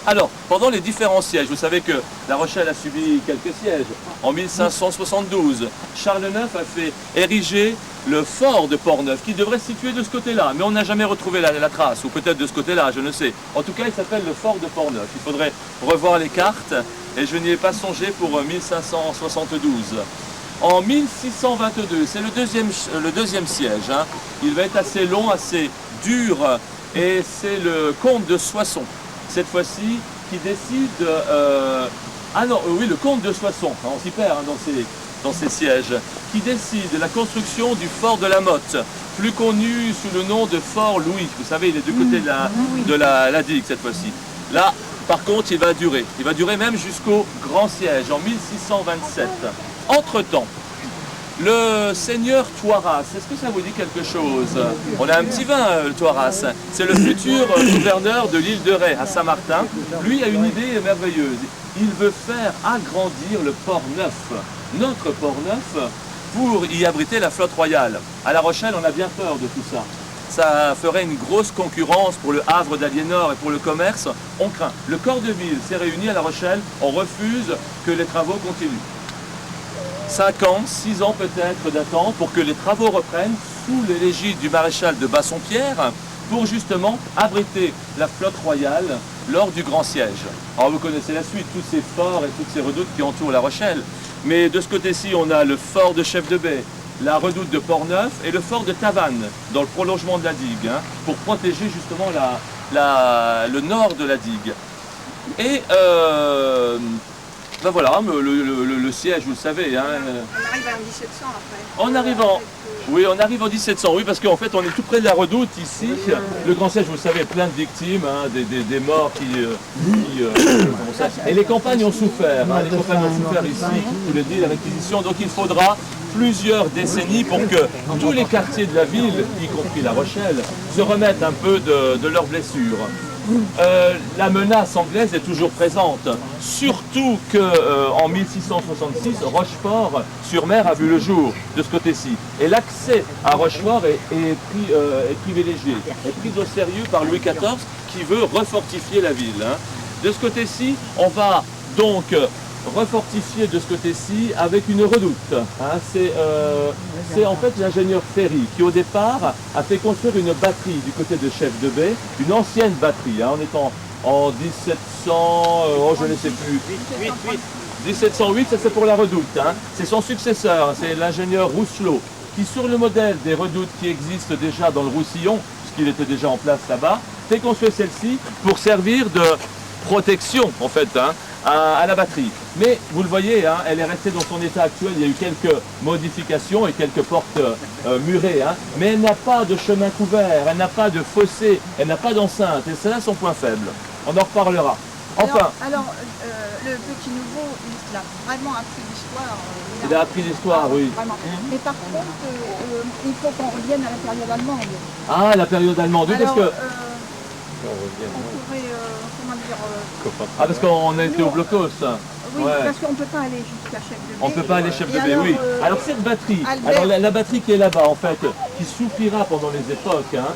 Alors, pendant les différents sièges, vous savez que La Rochelle a subi quelques sièges. En 1572, Charles IX a fait ériger le fort de Port-Neuf, qui devrait se situer de ce côté-là, mais on n'a jamais retrouvé la trace, ou peut-être de ce côté-là, je ne sais. En tout cas, il s'appelle le fort de Port-Neuf. Il faudrait revoir les cartes, et je n'y ai pas songé pour 1572. En 1622, c'est le deuxième siège. Il va être assez long, assez dur, et c'est le comte de Soissons, cette fois-ci, qui décide... le comte de Soissons, on s'y perd dans ces sièges, qui décide la construction du fort de la Motte, plus connu sous le nom de fort Louis. Vous savez, il est du côté de la digue cette fois-ci. Là, par contre, il va durer même jusqu'au grand siège, en 1627. Entre-temps, le seigneur Toiras, est-ce que ça vous dit quelque chose? On a un petit vin, le Toiras. C'est le futur gouverneur de l'île de Ré, à Saint-Martin. Lui a une idée merveilleuse. Il veut faire agrandir le port neuf. notre Port-Neuf pour y abriter la flotte royale. À La Rochelle, on a bien peur de tout ça. Ça ferait une grosse concurrence pour le Havre d'Aliénor et pour le commerce. On craint. Le corps de ville s'est réuni à La Rochelle. On refuse que les travaux continuent. 5 ans, 6 ans peut-être d'attente pour que les travaux reprennent sous l'égide du maréchal de Bassompierre pour justement abriter la flotte royale lors du grand siège. Alors vous connaissez la suite, tous ces forts et toutes ces redoutes qui entourent La Rochelle. Mais de ce côté-ci, on a le fort de Chef de Baie, la redoute de Port-Neuf et le fort de Tavannes, dans le prolongement de la digue, hein, pour protéger justement le nord de la digue. Et ben voilà, le siège, vous le savez. Hein, On arrive en 1700 après. On arrive en 1700, oui, parce qu'en fait, on est tout près de la redoute ici. Le grand siège, vous le savez, plein de victimes, hein, des morts et les campagnes ont souffert. Hein, les campagnes ont souffert ici, vous le dites, la réquisition. Donc il faudra plusieurs décennies pour que tous les quartiers de la ville, y compris La Rochelle, se remettent un peu de leurs blessures. La menace anglaise est toujours présente, surtout qu'en 1666, Rochefort-sur-Mer a vu le jour de ce côté-ci. Et l'accès à Rochefort est privilégié, est pris au sérieux par Louis XIV qui veut refortifier la ville. Hein. De ce côté-ci, on va donc refortifié de ce côté-ci avec une redoute. Hein. C'est en fait l'ingénieur Ferry qui au départ a fait construire une batterie du côté de Chef de Baie, une ancienne batterie, hein, en étant en 1700, je ne sais plus. 1708, ça c'est pour la redoute. Hein. C'est son successeur, c'est l'ingénieur Rousselot, qui sur le modèle des redoutes qui existent déjà dans le Roussillon, puisqu'il était déjà en place là-bas, fait construire celle-ci pour servir de protection en fait, hein, à la batterie. Mais vous le voyez, hein, elle est restée dans son état actuel. Il y a eu quelques modifications et quelques portes murées, hein, mais elle n'a pas de chemin couvert, elle n'a pas de fossé, elle n'a pas d'enceinte, et c'est là son point faible. On en reparlera. Enfin. Alors le petit nouveau, il a vraiment appris l'histoire. Il a appris l'histoire, oui. Vraiment. Mais par contre, il faut qu'on revienne à la période allemande. Ah, la période allemande, oui, parce que... on pourrait, comment dire... parce qu'on a été au blocos. Oui, ouais. parce qu'on ne peut pas aller jusqu'à Chef de Baie. On ne peut pas aller Chef de Baie, alors, oui. Alors cette batterie, Albert... alors la batterie qui est là-bas en fait, qui souffrira pendant les époques, hein,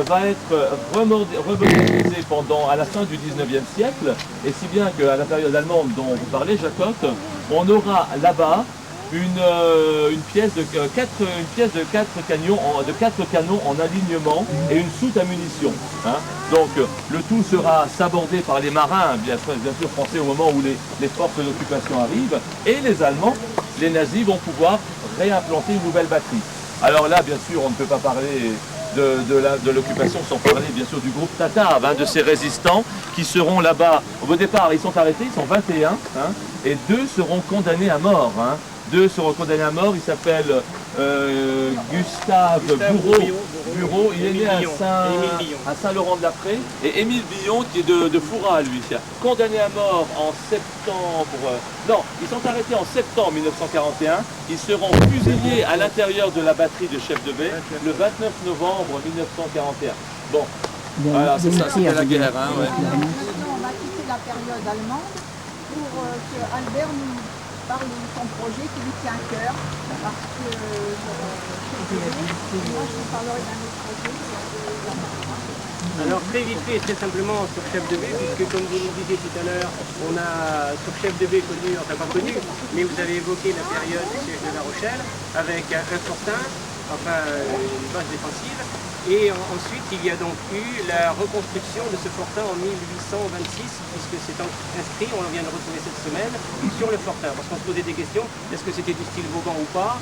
va être remodernisée à la fin du 19e siècle, et si bien qu'à la période allemande dont vous parlez, Jacotte, on aura là-bas une pièce de 4 canons en alignement et une soute à munitions. Hein. Donc le tout sera sabordé par les marins, bien sûr français, au moment où les forces d'occupation arrivent, et les Allemands, les nazis, vont pouvoir réimplanter une nouvelle batterie. Alors là, bien sûr, on ne peut pas parler de l'occupation sans parler bien sûr du groupe Tatar, hein, de ces résistants qui seront là-bas. Au départ, ils sont arrêtés, ils sont 21, hein, et 2 seront condamnés à mort. Hein. 2 seront condamnés à mort. Il s'appelle Gustave Bureau. Il est né à Saint-Laurent-de-la-Prée. Et Émile Billon qui est de Fouras, lui. Condamné à mort en septembre... Non, ils sont arrêtés en septembre 1941. Ils seront fusillés à l'intérieur de la batterie de Chef de Baie le 29 novembre 1941. Bon, voilà, c'est ça, c'était la guerre. Hein, ouais. Maintenant, on va quitter la période allemande pour que Albert nous parle de son projet qui lui tient à cœur, parce que moi je vous parlerai d'un autre projet. Alors très vite fait et très simplement sur Chef de Baie, puisque comme vous nous disiez tout à l'heure, on a sur Chef de Baie connu, enfin pas connu, mais vous avez évoqué la période du siège de La Rochelle, avec un fortin, enfin une base défensive. Et ensuite, il y a donc eu la reconstruction de ce fortin en 1826, puisque c'est inscrit, on vient de retrouver cette semaine, sur le fortin. Parce qu'on se posait des questions, est-ce que c'était du style Vauban ou pas,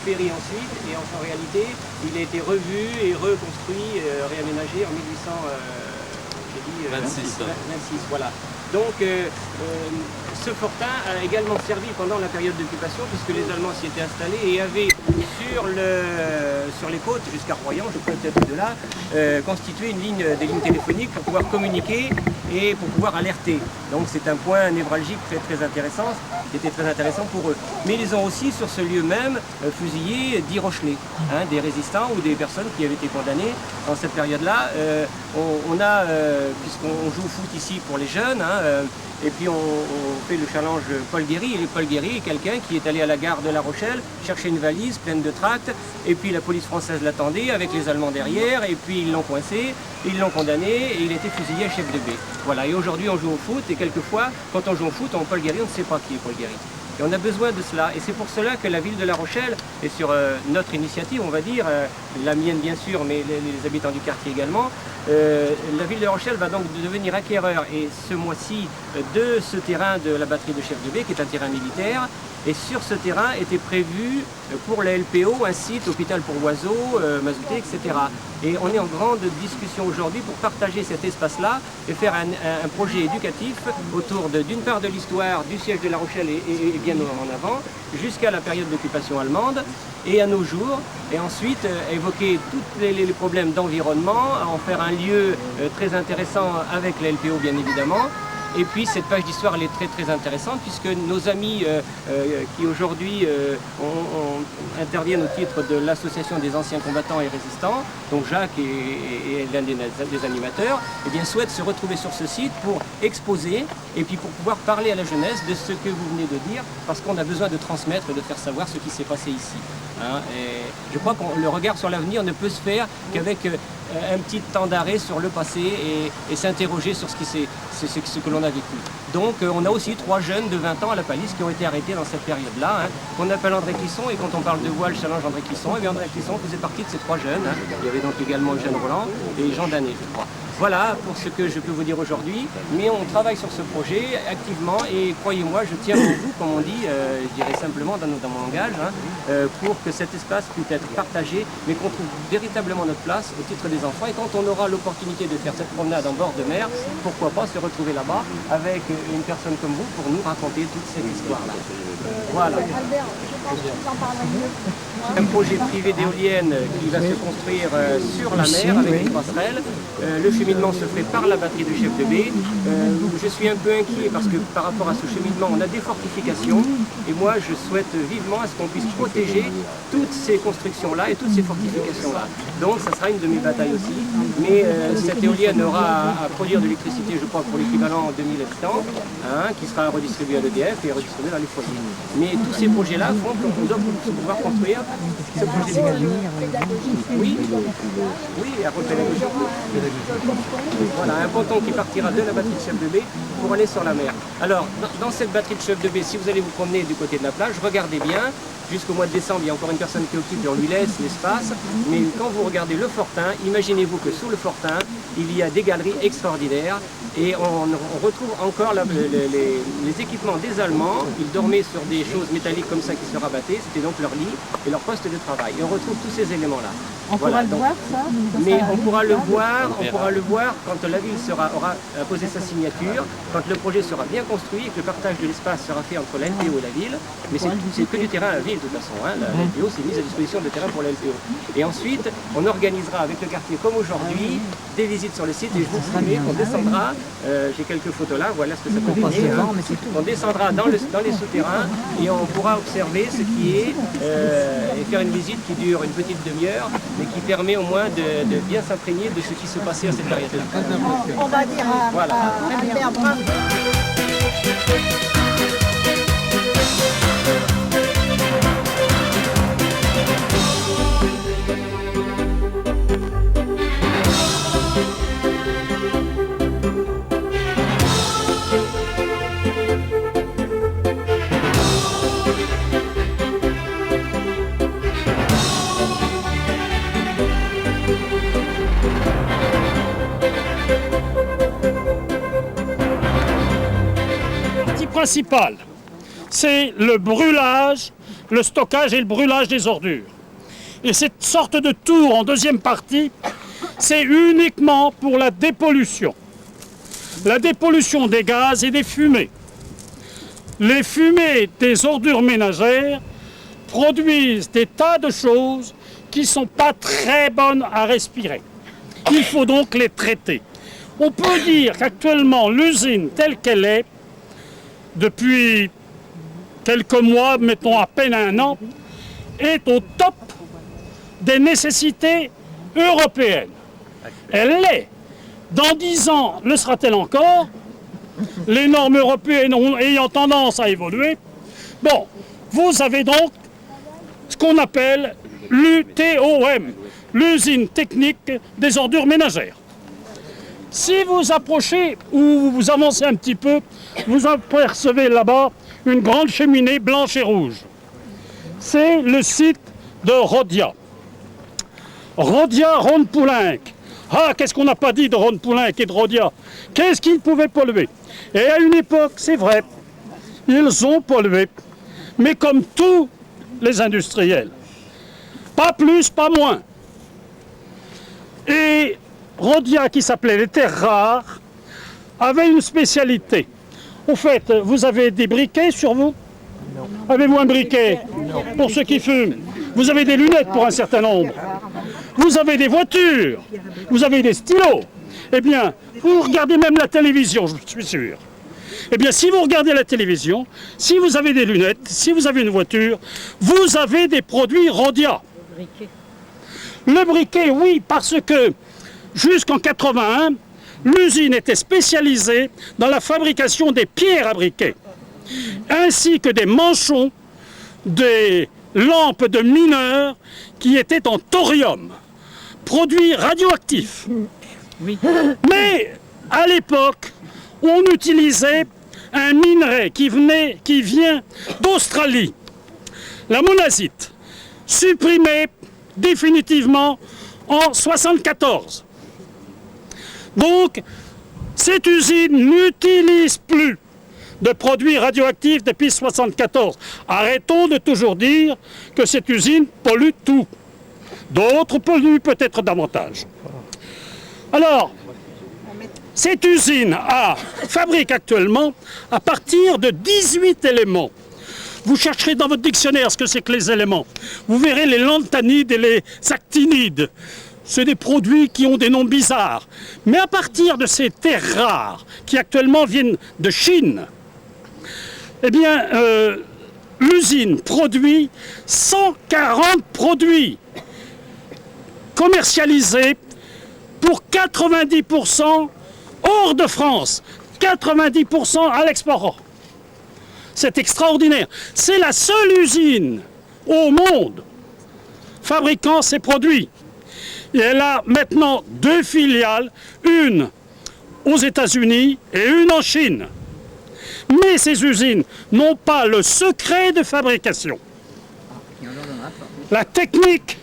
Ferry ensuite, et en réalité, il a été revu et reconstruit, réaménagé en 1826, voilà. Donc, ce fortin a également servi pendant la période d'occupation, puisque les Allemands s'y étaient installés et avaient sur les côtes jusqu'à Royan, je crois peut-être de là, constitué des lignes téléphoniques pour pouvoir communiquer et pour pouvoir alerter. Donc c'est un point névralgique très intéressant, qui était très intéressant pour eux. Mais ils ont aussi sur ce lieu même fusillé 10 Rochelais, hein, des résistants ou des personnes qui avaient été condamnées dans cette période-là. on a, puisqu'on joue au foot ici pour les jeunes, et puis on fait le challenge Paul Guéry. Et Paul Guéry est quelqu'un qui est allé à la gare de La Rochelle chercher une valise pleine de tracts, et puis la police française l'attendait avec les Allemands derrière, et puis ils l'ont coincé, ils l'ont condamné, et il a été fusillé à Chef de Baie. Voilà, et aujourd'hui on joue au foot, et quelquefois, quand on joue au foot, Paul Guéry, on ne sait pas qui est Paul Guéry. Et on a besoin de cela. Et c'est pour cela que la ville de La Rochelle, et sur notre initiative, on va dire, la mienne bien sûr, mais les habitants du quartier également, la ville de La Rochelle va donc devenir acquéreur, et ce mois-ci, de ce terrain de la batterie de Chef de Baie, qui est un terrain militaire. Et sur ce terrain était prévu pour la LPO un site, hôpital pour oiseaux, mazouté, etc. Et on est en grande discussion aujourd'hui pour partager cet espace-là et faire un projet éducatif autour d'une part de l'histoire du siège de La Rochelle et bien en avant, jusqu'à la période d'occupation allemande et à nos jours. Et ensuite évoquer tous les problèmes d'environnement, en faire un lieu très intéressant avec la LPO bien évidemment. Et puis cette page d'histoire elle est très très intéressante puisque nos amis qui aujourd'hui interviennent au titre de l'association des anciens combattants et résistants, donc Jacques est l'un des animateurs, eh bien, souhaitent se retrouver sur ce site pour exposer et puis pour pouvoir parler à la jeunesse de ce que vous venez de dire, parce qu'on a besoin de transmettre et de faire savoir ce qui s'est passé ici. Et je crois que le regard sur l'avenir ne peut se faire qu'avec un petit temps d'arrêt sur le passé et s'interroger sur ce que l'on a vécu. Donc on a aussi 3 jeunes de 20 ans à la Palisse qui ont été arrêtés dans cette période-là, qu'on appelle André Clisson, et quand on parle de voile challenge André Clisson, et bien André Clisson faisait partie de ces 3 jeunes. Il y avait donc également Eugène Roland et Jean Danet, je crois. Voilà pour ce que je peux vous dire aujourd'hui, mais on travaille sur ce projet activement et croyez-moi, je tiens au bout, comme on dit, je dirais simplement dans mon langage, pour que cet espace puisse être partagé, mais qu'on trouve véritablement notre place au titre des enfants. Et quand on aura l'opportunité de faire cette promenade en bord de mer, pourquoi pas se retrouver là-bas avec une personne comme vous pour nous raconter toute cette histoire-là. Voilà. Albert, je pense que vous en parlerez mieux. Un projet privé d'éolienne qui va se construire sur la mer avec une passerelle. Le cheminement se ferait par la batterie de Chef de Baie. Je suis un peu inquiet parce que par rapport à ce cheminement, on a des fortifications. Et moi, je souhaite vivement à ce qu'on puisse protéger toutes ces constructions-là et toutes ces fortifications-là. Donc, ça sera une de mes batailles aussi. Mais cette éolienne aura à produire de l'électricité, je crois, pour l'équivalent de 1000 habitants, qui sera redistribué à l'EDF et redistribué dans les foyers. Mais tous ces projets-là font qu'on doit pouvoir construire ce projet d'éolienne. Oui, à rôle pédagogique. Voilà, un ponton qui partira de la batterie de Chef de Baie pour aller sur la mer. Alors, dans cette batterie de Chef de Baie, si vous allez vous promener du côté de la plage, regardez bien. Jusqu'au mois de décembre, il y a encore une personne qui occupe et on lui laisse l'espace. Mais quand vous regardez le Fortin, imaginez-vous que sous le Fortin, il y a des galeries extraordinaires. Et on retrouve encore les équipements des Allemands. Ils dormaient sur des choses métalliques comme ça qui se rabattaient. C'était donc leur lit et leur poste de travail. Et on retrouve tous ces éléments-là. On pourra le voir, ça? Mais on pourra le voir quand la ville aura posé sa signature, quand le projet sera bien construit et que le partage de l'espace sera fait entre la LPO et la ville. Mais c'est que du terrain à la ville de toute façon. La LPO s'est mise à disposition de terrain pour la LPO. Et ensuite, on organisera avec le quartier comme aujourd'hui des visites sur le site et je vous promets qu'on descendra, j'ai quelques photos là, voilà ce que ça peut donner. On descendra dans les souterrains et on pourra observer ce qui est et faire une visite qui dure une petite demi-heure mais qui permet au moins de bien s'imprégner de ce qui se passait à cette période-là. On va dire à Albert, bravo. Principal, c'est le brûlage, le stockage et le brûlage des ordures. Et cette sorte de tour en deuxième partie, c'est uniquement pour la dépollution. La dépollution des gaz et des fumées. Les fumées des ordures ménagères produisent des tas de choses qui ne sont pas très bonnes à respirer. Il faut donc les traiter. On peut dire qu'actuellement, l'usine telle qu'elle est, depuis quelques mois, mettons à peine un an, est au top des nécessités européennes. Elle l'est, Dans 10 ans, le sera-t-elle encore? Les normes européennes ayant tendance à évoluer. Bon, vous avez donc ce qu'on appelle l'UTOM, l'usine technique des ordures ménagères. Si vous approchez ou vous avancez un petit peu, vous apercevez là-bas une grande cheminée blanche et rouge. C'est le site de Rhodia. Rhodia Rhône-Poulenc. Ah, qu'est-ce qu'on n'a pas dit de Rhône-Poulenc et de Rhodia? Qu'est-ce qu'ils pouvaient polluer? Et à une époque, c'est vrai, ils ont pollué. Mais comme tous les industriels. Pas plus, pas moins. Et Rhodia, qui s'appelait les terres rares, avait une spécialité. Au fait, vous avez des briquets sur vous? Non. Avez-vous un briquet? Non. Pour ceux qui fument. Vous avez des lunettes pour un certain nombre. Vous avez des voitures. Vous avez des stylos. Eh bien, vous regardez même la télévision, je suis sûr. Eh bien, si vous regardez la télévision, si vous avez des lunettes, si vous avez une voiture, vous avez des produits Rhodia. Le briquet, oui, parce que jusqu'en 81, l'usine était spécialisée dans la fabrication des pierres à briquet, ainsi que des manchons, des lampes de mineurs qui étaient en thorium, produit radioactif. Oui. Mais à l'époque, on utilisait un minerai qui vient d'Australie, la monazite, supprimée définitivement en 1974. Donc, cette usine n'utilise plus de produits radioactifs depuis 1974. Arrêtons de toujours dire que cette usine pollue tout. D'autres polluent peut-être davantage. Alors, cette usine fabrique actuellement à partir de 18 éléments. Vous chercherez dans votre dictionnaire ce que c'est que les éléments. Vous verrez les lanthanides et les actinides. C'est des produits qui ont des noms bizarres. Mais à partir de ces terres rares, qui actuellement viennent de Chine, eh bien, l'usine produit 140 produits commercialisés pour 90% hors de France, 90% à l'export. C'est extraordinaire. C'est la seule usine au monde fabriquant ces produits. Et elle a maintenant 2 filiales, une aux États-Unis et une en Chine. Mais ces usines n'ont pas le secret de fabrication. La technique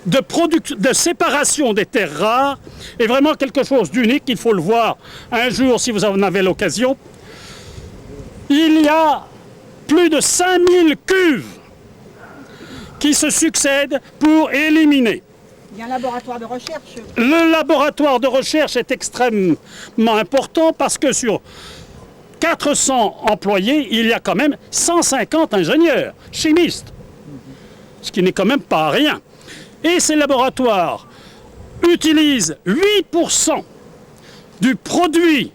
de séparation des terres rares est vraiment quelque chose d'unique. Il faut le voir un jour si vous en avez l'occasion. Il y a plus de 5000 cuves qui se succèdent pour éliminer. Il y a un laboratoire de recherche. Le laboratoire de recherche est extrêmement important parce que sur 400 employés, il y a quand même 150 ingénieurs, chimistes, ce qui n'est quand même pas rien. Et ces laboratoires utilisent 8% du produit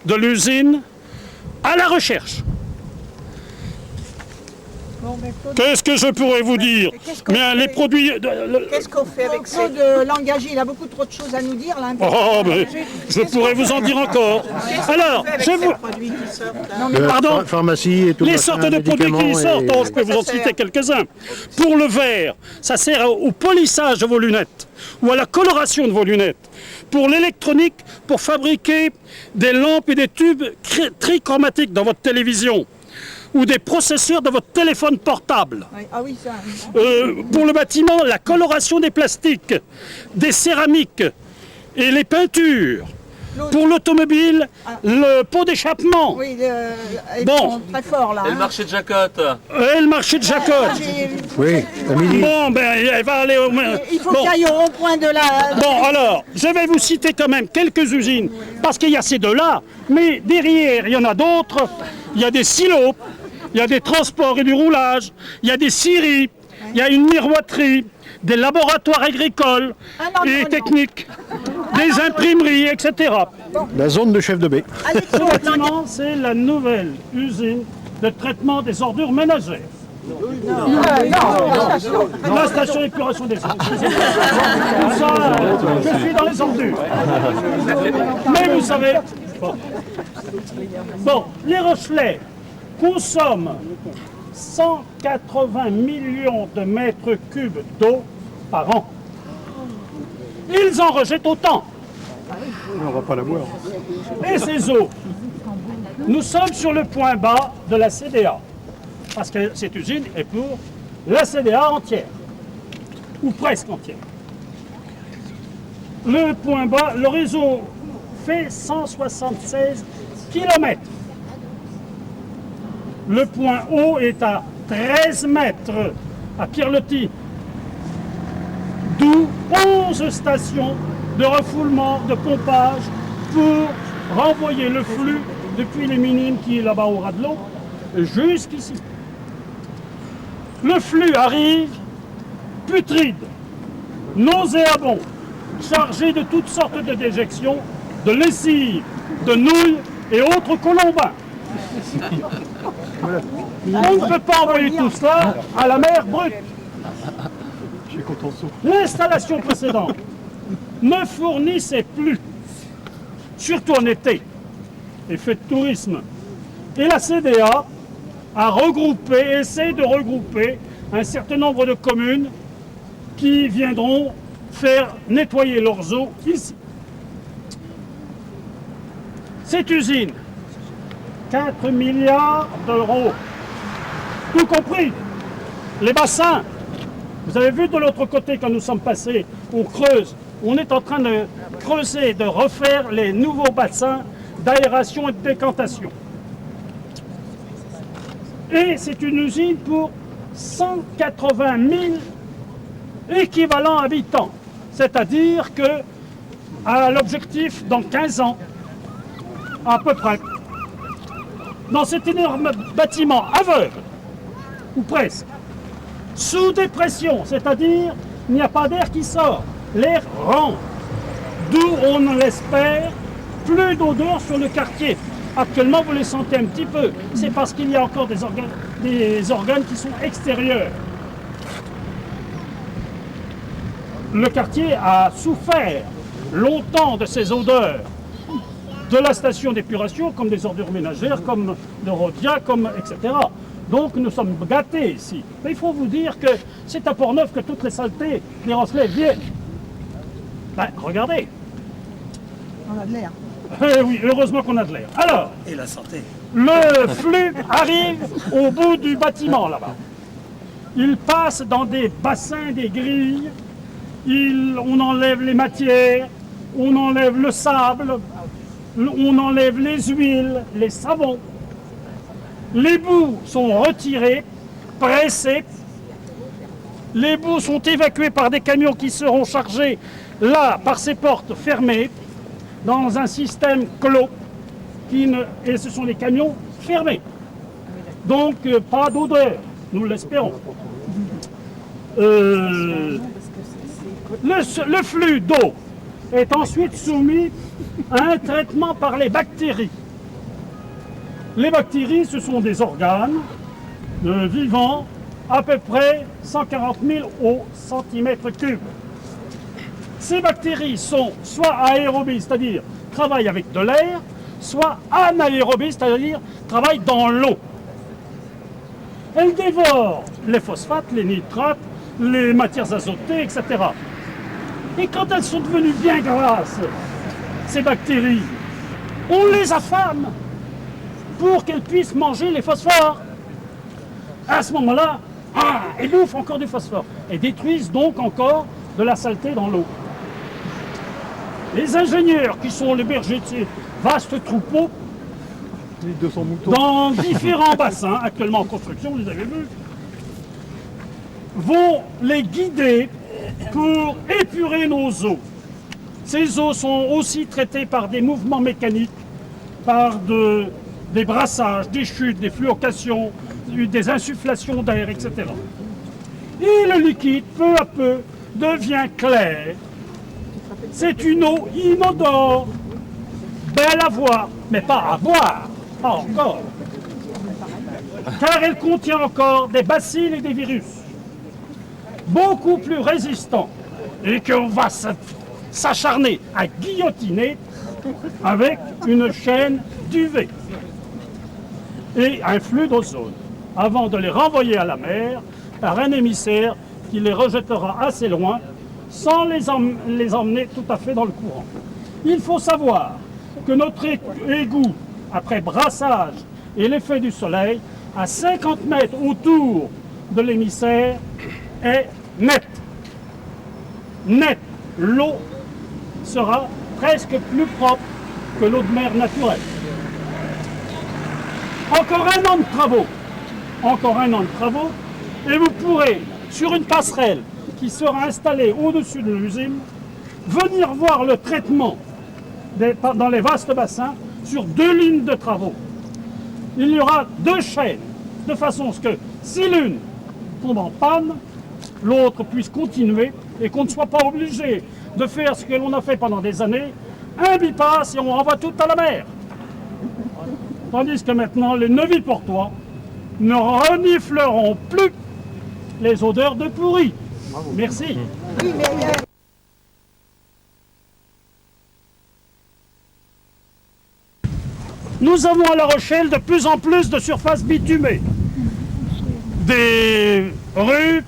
de l'usine à la recherche. Bon, qu'est-ce que je pourrais vous dire? Mais les produits... Qu'est-ce qu'on fait avec ça? De l'engager, il a beaucoup trop de choses à nous dire là. Oh, mais je pourrais vous en dire encore. Alors, je vous... Pardon, pharmacie et tout. les sortes de produits qui sortent, je peux vous en citer quelques-uns. Pour le verre, ça sert au polissage de vos lunettes ou à la coloration de vos lunettes. Pour l'électronique, pour fabriquer des lampes et des tubes trichromatiques dans votre télévision ou des processeurs de votre téléphone portable. Ah oui, ça. Pour le bâtiment, la coloration des plastiques, des céramiques et les peintures. Pour l'automobile, le pot d'échappement. Oui, ils sont très forts là. Et le marché de Jacotte. Et le marché de Jacotte. Oui, à midi. Bon, ben, elle va aller au... Il faut qu'il aille au rond-point de la... Bon, alors, je vais vous citer quand même quelques usines, parce qu'il y a ces deux-là, mais derrière, il y en a d'autres. Il y a des silos, il y a des transports et du roulage, il y a des scieries, il y a une miroiterie, des laboratoires agricoles et techniques, des imprimeries, etc. La zone de chef de baie. Ce bâtiment, c'est la nouvelle usine de traitement des ordures ménagères. La station d'épuration des eaux. Tout ça, je suis dans les ordures. Mais vous savez, bon, les Rochelais consomment 180 millions de mètres cubes d'eau par an. Ils en rejettent autant. On va pas la boire. Et ces eaux, nous sommes sur le point bas de la CDA, parce que cette usine est pour la CDA entière, ou presque entière. Le point bas, le réseau fait 176 km. Le point haut est à 13 mètres à Pierre-Loti, d'où 11 stations de refoulement, de pompage pour renvoyer le flux depuis les minimes qui est là-bas au ras de l'eau jusqu'ici. Le flux arrive putride, nauséabond, chargé de toutes sortes de déjections, de lessive, de nouilles et autres colombins. On ne peut pas envoyer tout cela à la mer brute. Je suis content de ça. L'installation précédente ne fournissait plus, surtout en été, effet de tourisme. Et la CDA a regroupé, essaie de regrouper un certain nombre de communes qui viendront faire nettoyer leurs eaux ici. Cette usine, 4 milliards d'euros, tout compris, les bassins. Vous avez vu de l'autre côté, quand nous sommes passés, on creuse. On est en train de creuser, de refaire les nouveaux bassins d'aération et de décantation. Et c'est une usine pour 180 000 équivalents habitants. C'est-à-dire que, à l'objectif, dans 15 ans, à peu près, dans cet énorme bâtiment aveugle, ou presque, sous dépression, c'est-à-dire il n'y a pas d'air qui sort, l'air rentre, d'où on l'espère plus d'odeur sur le quartier. Actuellement, vous les sentez un petit peu, c'est parce qu'il y a encore des organes qui sont extérieurs. Le quartier a souffert longtemps de ces odeurs de la station d'épuration, comme des ordures ménagères, comme de Rodia, comme etc. Donc nous sommes gâtés ici. Mais il faut vous dire que c'est à Port-Neuf que toutes les saletés des Rochelais viennent. Ben, regardez. On a de l'air. Eh oui, heureusement qu'on a de l'air. Alors, Et la santé. le flux arrive au bout du bâtiment là-bas. Il passe dans des bassins, des grilles. On enlève les matières, on enlève le sable, on enlève les huiles, les savons. Les boues sont retirées, pressées. Les boues sont évacuées par des camions qui seront chargés là par ces portes fermées dans un système clos. Et ce sont des camions fermés. Donc pas d'odeur, nous l'espérons. Le flux d'eau est ensuite soumis à un traitement par les bactéries. Les bactéries, ce sont des organes vivants, à peu près 140 000 au centimètre cube. Ces bactéries sont soit aérobies, c'est-à-dire travaillent avec de l'air, soit anaérobies, c'est-à-dire travaillent dans l'eau. Elles dévorent les phosphates, les nitrates, les matières azotées, etc. Et quand elles sont devenues bien grasses, ces bactéries, on les affame pour qu'elles puissent manger les phosphores. À ce moment-là, elles bouffent encore du phosphore et détruisent donc encore de la saleté dans l'eau. Les ingénieurs qui sont les bergers de ces vastes troupeaux, Les 200 moutons. dans différents bassins actuellement en construction, vous les avez vus, vont les guider pour épurer nos eaux. Ces eaux sont aussi traitées par des mouvements mécaniques, par des brassages, des chutes, des fluocations, des insufflations d'air, etc. Et le liquide, peu à peu, devient clair. C'est une eau inodore, belle à voir, mais pas à boire, pas encore. car elle contient encore des bacilles et des virus beaucoup plus résistants et qu'on va s'acharner à guillotiner avec une chaîne d'UV et un flux d'ozone avant de les renvoyer à la mer par un émissaire qui les rejettera assez loin sans les emmener tout à fait dans le courant. Il faut savoir que notre égout, après brassage et l'effet du soleil, à 50 mètres autour de l'émissaire, est net. Net. L'eau sera presque plus propre que l'eau de mer naturelle. Encore un an de travaux. Encore un an de travaux. Et vous pourrez, sur une passerelle qui sera installée au-dessus de l'usine, venir voir le traitement dans les vastes bassins sur 2 lignes de travaux. Il y aura 2 chaînes, de façon à ce que si l'une tombe en panne, l'autre puisse continuer et qu'on ne soit pas obligé de faire ce que l'on a fait pendant des années, un bypass et on renvoie tout à la mer. Tandis que maintenant, les Neuville-Portois ne renifleront plus les odeurs de pourri. Merci. Oui, mais Nous avons à La Rochelle de plus en plus de surfaces bitumées. Des rues,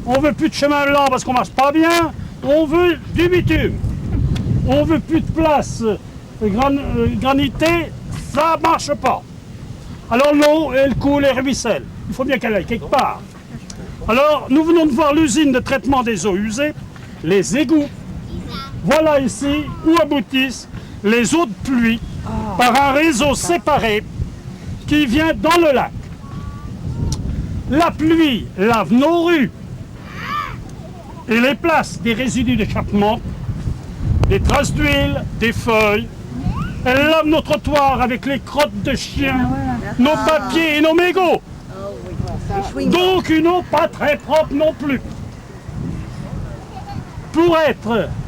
on veut plus de chemin lent parce qu'on marche pas bien, on veut du bitume. On veut plus de place granitée, ça marche pas. Alors l'eau, elle coule et ruisselle. Il faut bien qu'elle aille quelque part. Alors, nous venons de voir l'usine de traitement des eaux usées, les égouts. Voilà ici où aboutissent les eaux de pluie par un réseau séparé qui vient dans le lac. La pluie lave nos rues et les places des résidus d'échappement, des traces d'huile, des feuilles. Elle lave nos trottoirs avec les crottes de chiens, nos papiers et nos mégots. Donc une eau pas très propre non plus.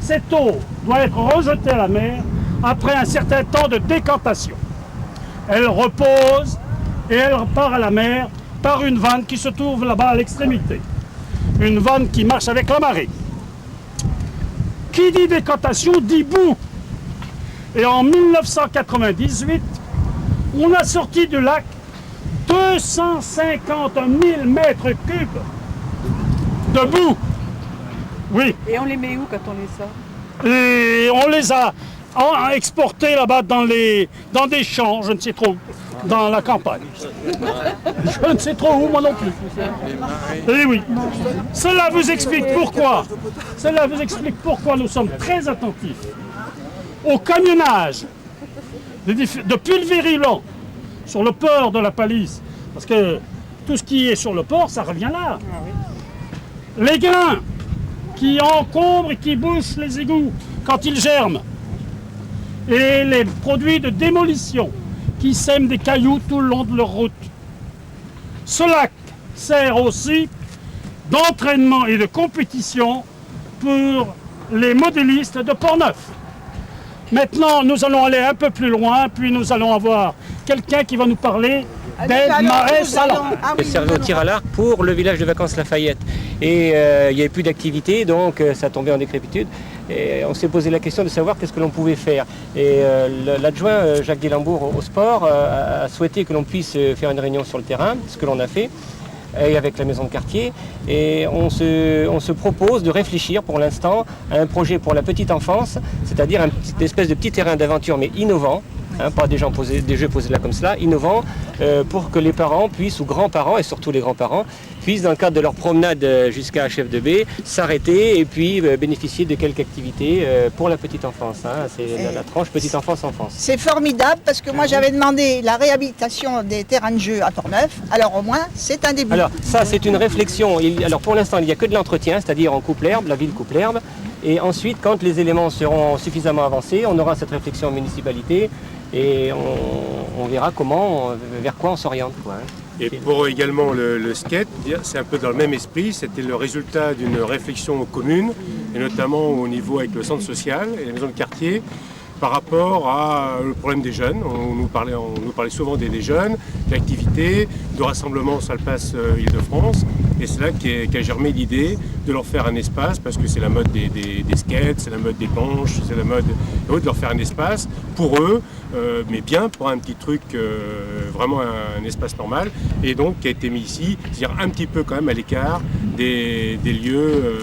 Cette eau doit être rejetée à la mer après un certain temps de décantation. Elle repose et elle repart à la mer par une vanne qui se trouve là-bas à l'extrémité. Une vanne qui marche avec la marée. Qui dit décantation dit boue. Et en 1998, on a sorti du lac 250 000 mètres cubes de boue. Oui. Et on les met où quand on les sort? Et on les a exportés là-bas dans des champs, je ne sais trop où, dans la campagne. Je ne sais trop où, moi non plus. Et oui. Cela vous explique pourquoi nous sommes très attentifs au camionnage de pulvérulents sur le port de la Palisse. Parce que tout ce qui est sur le port, ça revient là. Les grains qui encombrent et qui bouchent les égouts quand ils germent. Et les produits de démolition qui sèment des cailloux tout le long de leur route. Ce lac sert aussi d'entraînement et de compétition pour les modélistes de Portneuf. Maintenant, nous allons aller un peu plus loin, puis nous allons avoir quelqu'un qui va nous parler des marais salants. Je servais au tir à l'arc pour le village de vacances Lafayette. Et il n'y avait plus d'activité, donc ça tombait en décrépitude. Et on s'est posé la question de savoir qu'est-ce que l'on pouvait faire. Et l'adjoint Jacques Guélambourg au sport a souhaité que l'on puisse faire une réunion sur le terrain, ce que l'on a fait, et avec la maison de quartier. Et on se propose de réfléchir pour l'instant à un projet pour la petite enfance, c'est-à-dire une espèce de petit terrain d'aventure mais innovant. Pas des jeux posés là comme cela, innovants, pour que les parents puissent, ou grands-parents, et surtout les grands-parents, puissent, dans le cadre de leur promenade jusqu'à Chef de Baie, s'arrêter et puis bénéficier de quelques activités pour la petite enfance. C'est la tranche petite enfance-enfance. c'est formidable parce que moi j'avais demandé la réhabilitation des terrains de jeu à Portneuf. Alors au moins, c'est un début. Alors ça, c'est une réflexion. Alors pour l'instant, il n'y a que de l'entretien, c'est-à-dire on coupe l'herbe, la ville coupe l'herbe. Et ensuite, quand les éléments seront suffisamment avancés, on aura cette réflexion en municipalité et on verra vers quoi on s'oriente. Et pour également le skate, c'est un peu dans le même esprit, c'était le résultat d'une réflexion commune, et notamment au niveau avec le centre social et la maison de quartier, par rapport au problème des jeunes. On nous parlait souvent des jeunes, de l'activité d'activité, de rassemblement sur le place Île-de-France. Et c'est là qu'a germé l'idée de leur faire un espace, parce que c'est la mode des skates, c'est la mode des planches, c'est la mode de leur faire un espace pour eux, mais bien pour un petit truc, vraiment un espace normal, et donc qui a été mis ici, c'est-à-dire un petit peu quand même à l'écart des lieux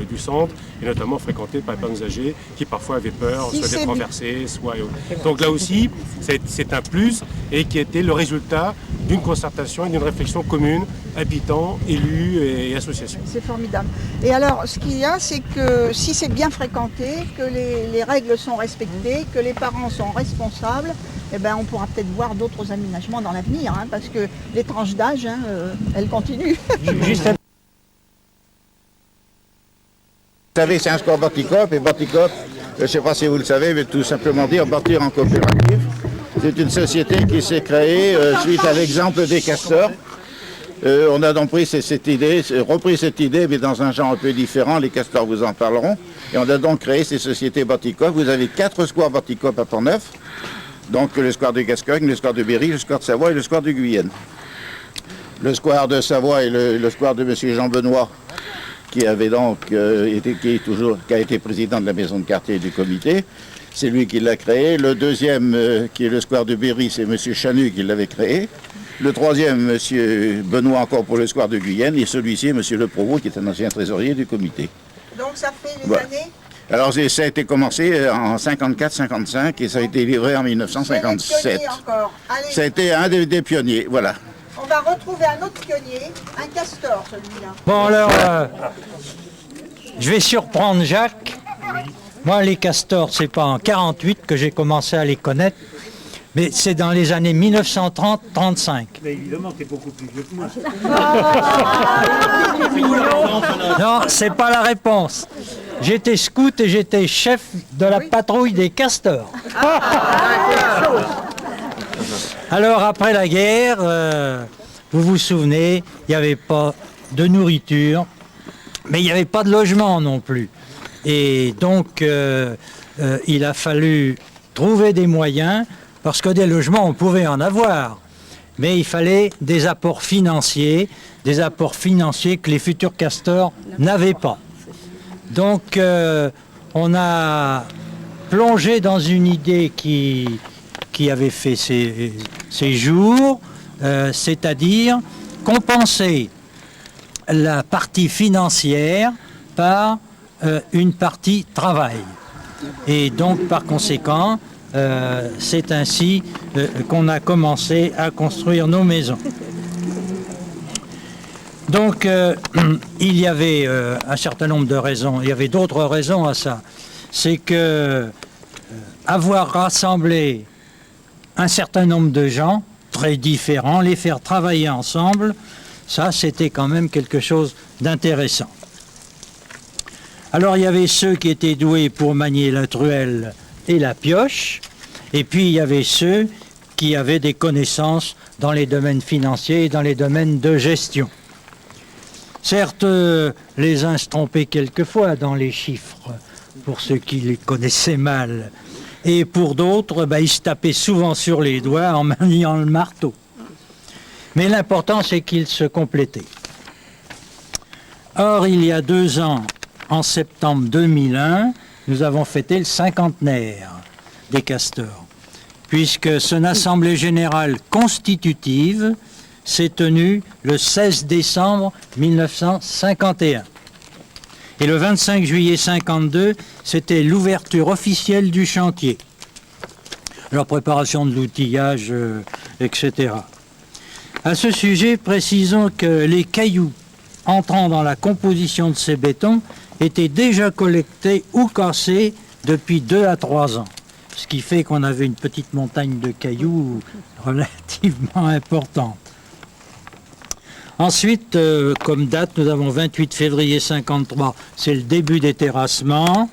du centre, et notamment fréquentés par les personnes âgées qui parfois avaient peur, soit d'être renversées, soit... Donc là aussi, c'est un plus, et qui a été le résultat d'une concertation et d'une réflexion commune, habitants, élus et associations. C'est formidable. Et alors, ce qu'il y a, c'est que si c'est bien fréquenté, que les règles sont respectées, que les parents sont responsables, eh ben, on pourra peut-être voir d'autres aménagements dans l'avenir, hein, parce que les tranches d'âge, hein, elles continuent. Vous savez, c'est un sport Batikop, et Batikop, je ne sais pas si vous le savez, mais tout simplement dire bâtir en coopérative. C'est une société qui s'est créée suite à l'exemple des castors. On a donc repris cette idée, mais dans un genre un peu différent, les castors vous en parleront. Et on a donc créé ces sociétés Batikop. Vous avez 4 squares Batikop à Port-Neuf, donc le square de Gascogne, le square de Berry, le square de Savoie et le square de Guyenne. Le square de Savoie et le square de M. Jean Benoît, qui avait donc qui a été président de la maison de quartier et du comité. C'est lui qui l'a créé. Le deuxième, qui est le square de Berry, c'est M. Chanu qui l'avait créé. Le troisième, M. Benoît encore pour le square de Guyenne. Et celui-ci, M. Le Provost, qui est un ancien trésorier du comité. Donc ça fait les années. Alors ça a été commencé en 54-55 et ça a été livré en 1957. Ça a été un des pionniers, voilà. On va retrouver un autre pionnier, un castor celui-là. Bon alors, je vais surprendre Jacques. Moi les castors, c'est pas en 48 que j'ai commencé à les connaître, mais c'est dans les années 1930-35. Mais évidemment, tu es beaucoup plus vieux que moi. Non, c'est pas la réponse. J'étais scout et j'étais chef de la patrouille des castors. Alors après la guerre, vous vous souvenez, il n'y avait pas de nourriture, mais il n'y avait pas de logement non plus. Et donc il a fallu trouver des moyens, parce que des logements on pouvait en avoir, mais il fallait des apports financiers que les futurs castors n'avaient pas. Donc on a plongé dans une idée qui avait fait ses jours, c'est-à-dire compenser la partie financière par une partie travail. Et donc par conséquent, c'est ainsi qu'on a commencé à construire nos maisons. Donc il y avait un certain nombre de raisons, il y avait d'autres raisons à ça. C'est que avoir rassemblé un certain nombre de gens très différents, les faire travailler ensemble, ça c'était quand même quelque chose d'intéressant. Alors il y avait ceux qui étaient doués pour manier la truelle et la pioche, et puis il y avait ceux qui avaient des connaissances dans les domaines financiers et dans les domaines de gestion. Certes, les uns se trompaient quelquefois dans les chiffres, pour ceux qui les connaissaient mal, et pour d'autres, ils se tapaient souvent sur les doigts en maniant le marteau. Mais l'important, c'est qu'ils se complétaient. Or, il y a 2 ans, en septembre 2001, nous avons fêté le cinquantenaire des castors, puisque son assemblée générale constitutive s'est tenue le 16 décembre 1951. Et le 25 juillet 52, c'était l'ouverture officielle du chantier. Alors, préparation de l'outillage, etc. À ce sujet, précisons que les cailloux entrant dans la composition de ces bétons étaient déjà collectés ou cassés depuis 2 à 3 ans. Ce qui fait qu'on avait une petite montagne de cailloux relativement importante. Ensuite, comme date, nous avons 28 février 53, c'est le début des terrassements.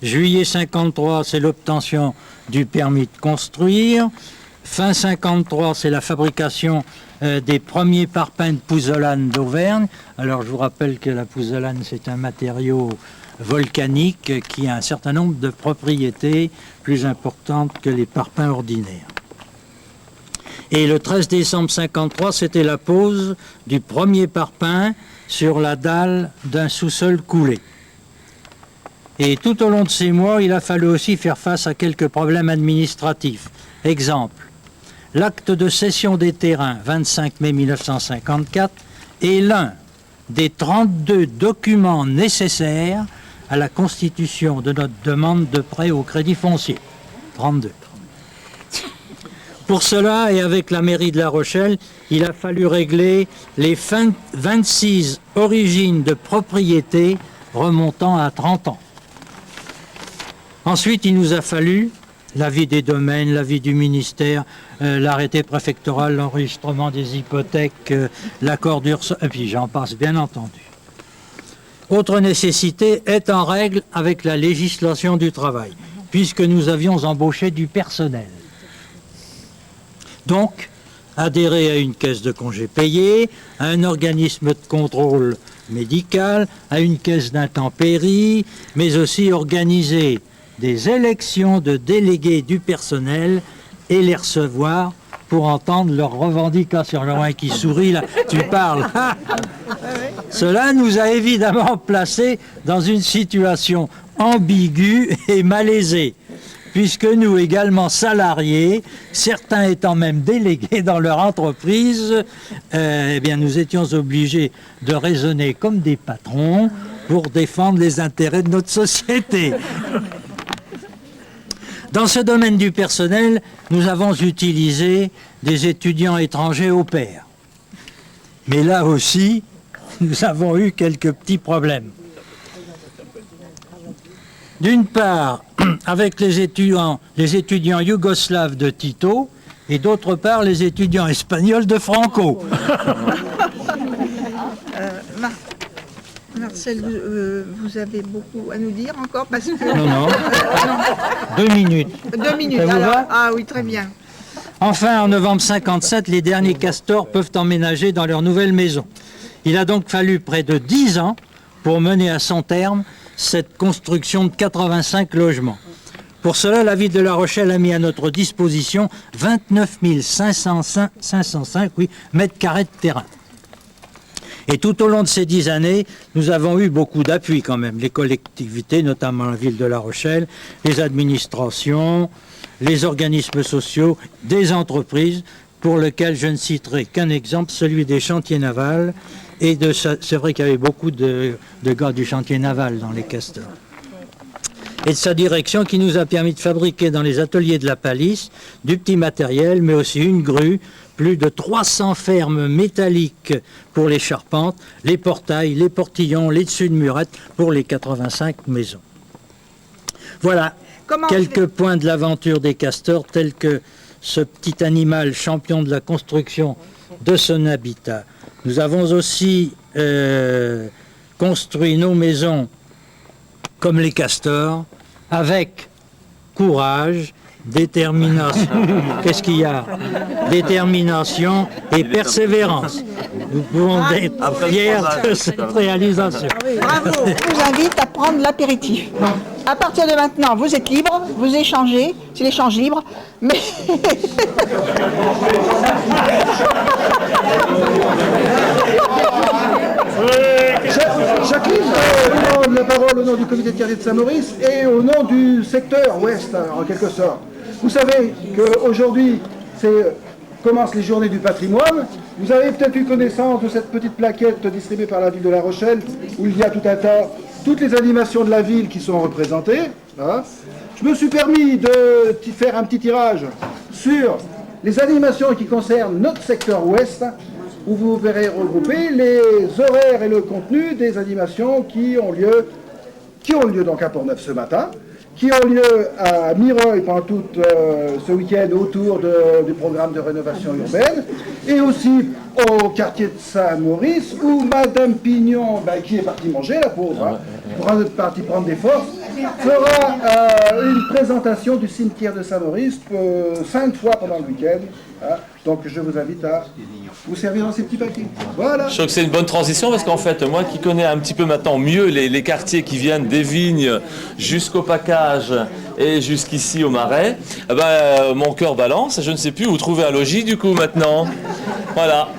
Juillet 53, c'est l'obtention du permis de construire. Fin 53, c'est la fabrication des premiers parpaings de pouzzolane d'Auvergne. Alors, je vous rappelle que la pouzzolane, c'est un matériau volcanique qui a un certain nombre de propriétés plus importantes que les parpaings ordinaires. Et le 13 décembre 1953, c'était la pose du premier parpaing sur la dalle d'un sous-sol coulé. Et tout au long de ces mois, il a fallu aussi faire face à quelques problèmes administratifs. Exemple, l'acte de cession des terrains, 25 mai 1954, est l'un des 32 documents nécessaires à la constitution de notre demande de prêt au crédit foncier. 32. Pour cela, et avec la mairie de La Rochelle, il a fallu régler les 26 origines de propriété remontant à 30 ans. Ensuite, il nous a fallu l'avis des domaines, l'avis du ministère, l'arrêté préfectoral, l'enregistrement des hypothèques, l'accord d'URSSAF, et puis j'en passe bien entendu. Autre nécessité, être en règle avec la législation du travail, puisque nous avions embauché du personnel. Donc, adhérer à une caisse de congés payés, à un organisme de contrôle médical, à une caisse d'intempéries, mais aussi organiser des élections de délégués du personnel et les recevoir pour entendre leurs revendications. Le loin qui sourit, là, tu parles. Cela nous a évidemment placés dans une situation ambiguë et malaisée, puisque nous également salariés, certains étant même délégués dans leur entreprise, eh bien nous étions obligés de raisonner comme des patrons pour défendre les intérêts de notre société. Dans ce domaine du personnel, nous avons utilisé des étudiants étrangers au pair. Mais là aussi, nous avons eu quelques petits problèmes. D'une part, avec les étudiants yougoslaves de Tito, et d'autre part, les étudiants espagnols de Franco. Marcel, vous avez beaucoup à nous dire encore parce que... Non. 2 minutes. 2 minutes, Ça vous alors. va ? Ah oui, très bien. Enfin, en novembre 1957, les derniers castors peuvent emménager dans leur nouvelle maison. Il a donc fallu près de 10 ans pour mener à son terme cette construction de 85 logements. Pour cela, la ville de La Rochelle a mis à notre disposition 29 505 mètres carrés de terrain. Et tout au long de ces 10 années, nous avons eu beaucoup d'appui quand même. Les collectivités, notamment la ville de La Rochelle, les administrations, les organismes sociaux, des entreprises, pour lesquelles je ne citerai qu'un exemple, celui des chantiers navals. Et c'est vrai qu'il y avait beaucoup de gars du chantier naval dans les castors. Et de sa direction qui nous a permis de fabriquer dans les ateliers de la Palisse du petit matériel, mais aussi une grue, plus de 300 fermes métalliques pour les charpentes, les portails, les portillons, les dessus de murettes pour les 85 maisons. Voilà quelques points de l'aventure des castors, tels que ce petit animal champion de la construction de son habitat. Nous avons aussi construit nos maisons comme les castors, avec courage, détermination. Qu'est-ce qu'il y a? Détermination et persévérance. Nous pouvons être fiers de cette réalisation. Bravo, je vous invite à prendre l'apéritif. À partir de maintenant, vous êtes libre, vous échangez, c'est l'échange libre, mais... Jacqueline, vous prendre la parole au nom du comité de quartier de Saint-Maurice et au nom du secteur ouest, en quelque sorte. Vous savez qu'aujourd'hui, commencent les journées du patrimoine. Vous avez peut-être eu connaissance de cette petite plaquette distribuée par la ville de La Rochelle, où il y a tout un tas, toutes les animations de la ville qui sont représentées. Hein. Je me suis permis de faire un petit tirage sur les animations qui concernent notre secteur ouest, où vous verrez regrouper les horaires et le contenu des animations qui ont lieu donc à Port-Neuf ce matin, qui ont lieu à Mireuil pendant tout ce week-end autour du programme de rénovation urbaine, et aussi au quartier de Saint-Maurice, où Madame Pignon, qui est partie manger, la pauvre, partie prendre des forces, fera une présentation du cimetière de Saint-Maurice 5 fois pendant le week-end. Hein. Donc je vous invite à vous servir dans ces petits paquets. Voilà. Je trouve que c'est une bonne transition parce qu'en fait, moi qui connais un petit peu maintenant mieux les quartiers qui viennent des vignes jusqu'au Pacage et jusqu'ici au Marais, eh ben, mon cœur balance. Je ne sais plus où trouver un logis du coup maintenant. Voilà.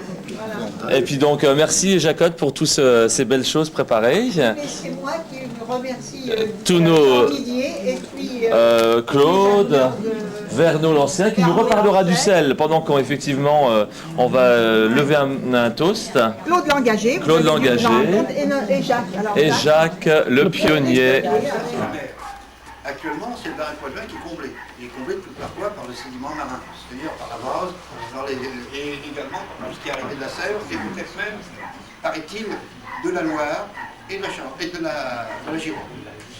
Et puis donc, merci Jacotte pour toutes ces belles choses préparées. C'est moi qui remercie tous nos Didier et puis Claude, Verneau l'ancien, qui nous reparlera du sel pendant qu'effectivement on va lever un toast. Claude l'engagé. Claude l'engagé. Et Jacques. Alors, et Jacques le pionnier. Actuellement, c'est le barrage Poitevin qui est comblé. Il est comblé toute la fois par le sédiment marin, c'est-à-dire par la base, et également par tout ce qui est arrivé de la Sèvre, et peut-être même, paraît-il, de la Loire et de la Charente, et de la Gironde.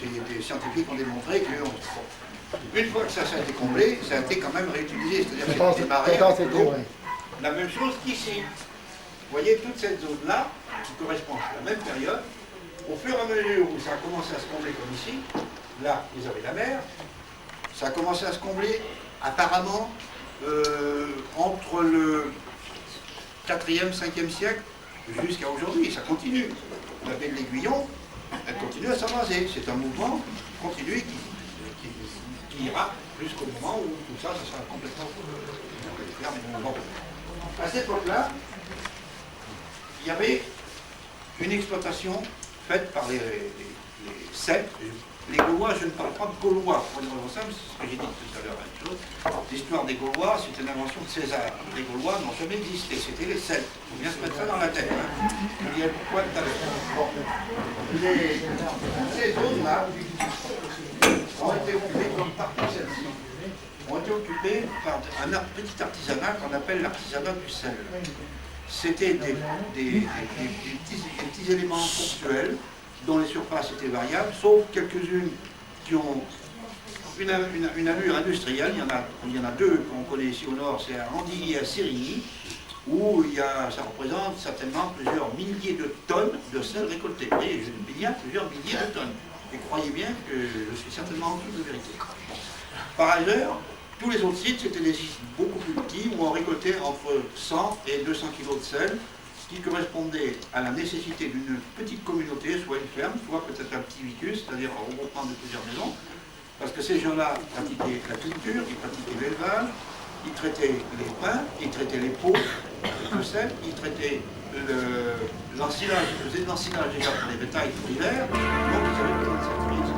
Des scientifiques ont démontré que une fois que ça a été comblé, ça a été quand même réutilisé, c'est-à-dire que c'est démarré avec l'eau. La même chose qu'ici. Vous voyez, toute cette zone-là, qui correspond à la même période, au fur et à mesure où ça a commencé à se combler comme ici, là, vous avez la mer, ça a commencé à se combler apparemment entre le 4e, 5e siècle jusqu'à aujourd'hui. Ça continue. La baie de l'Aiguillon, elle continue à s'avancer. C'est un mouvement continu qui ira jusqu'au moment où tout ça sera complètement fermé. Bon. À cette époque-là, il y avait une exploitation faite par les Celtes. Les Gaulois, je ne parle pas de Gaulois, pour une raison simple, c'est ce que j'ai dit tout à l'heure. L'histoire des Gaulois, c'est une invention de César. Les Gaulois n'ont jamais existé, c'était les Celtes. Il faut bien se mettre ça dans la tête. Hein. Je dirais pourquoi tout à l'heure. Bon. Ces zones-là ont été occupées comme partout celle-ci, ont été occupées par un petit artisanat qu'on appelle l'artisanat du sel. C'était des petits éléments ponctuels dont les surfaces étaient variables, sauf quelques-unes qui ont une allure industrielle. Il y en a deux qu'on connaît ici au nord, c'est à Andilly et à Sérigny, où ça représente certainement plusieurs milliers de tonnes de sel récolté. Vous voyez, je dis bien plusieurs milliers de tonnes. Et croyez bien que je suis certainement en dessous de vérité. Par ailleurs, tous les autres sites, c'était des sites beaucoup plus petits, où on récoltait entre 100 et 200 kg de sel, qui correspondait à la nécessité d'une petite communauté, soit une ferme, soit peut-être un petit vicus, c'est-à-dire un regroupement de plusieurs maisons, parce que ces gens-là pratiquaient la culture, ils pratiquaient l'élevage, ils traitaient les pains, ils traitaient les pots de sel, ils traitaient l'ensilage, ils faisaient de l'ensilage déjà pour les bétails pour l'hiver, donc ils avaient besoin de cette crise.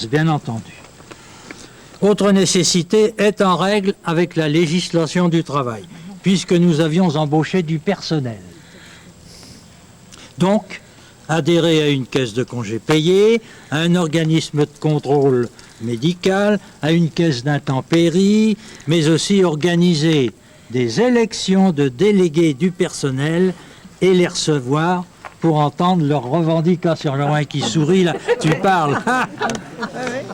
bien entendu. Autre nécessité, être en règle avec la législation du travail, puisque nous avions embauché du personnel. Donc, adhérer à une caisse de congés payés, à un organisme de contrôle médical, à une caisse d'intempéries, mais aussi organiser des élections de délégués du personnel et les recevoir pour entendre leurs revendications. Le roi qui sourit là, tu parles.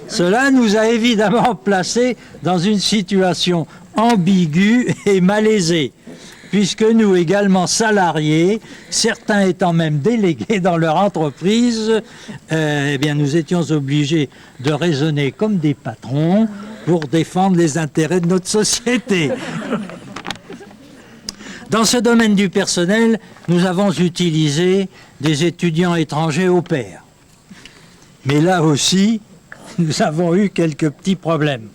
Cela nous a évidemment placés dans une situation ambiguë et malaisée, puisque nous également salariés, certains étant même délégués dans leur entreprise, eh bien nous étions obligés de raisonner comme des patrons pour défendre les intérêts de notre société. Dans ce domaine du personnel, nous avons utilisé des étudiants étrangers au pair. Mais là aussi, nous avons eu quelques petits problèmes.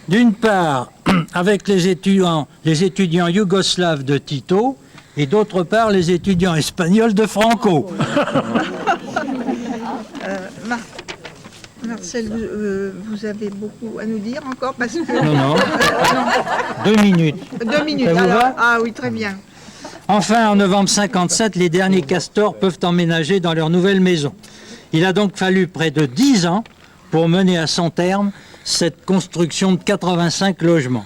D'une part, avec les étudiants yougoslaves de Tito, et d'autre part, les étudiants espagnols de Franco. Marcel, vous avez beaucoup à nous dire encore parce que... Non. 2 minutes. 2 minutes, Ça vous alors. va ? Ah oui, très bien. Enfin, en novembre 57, les derniers castors peuvent emménager dans leur nouvelle maison. Il a donc fallu près de 10 ans pour mener à son terme cette construction de 85 logements.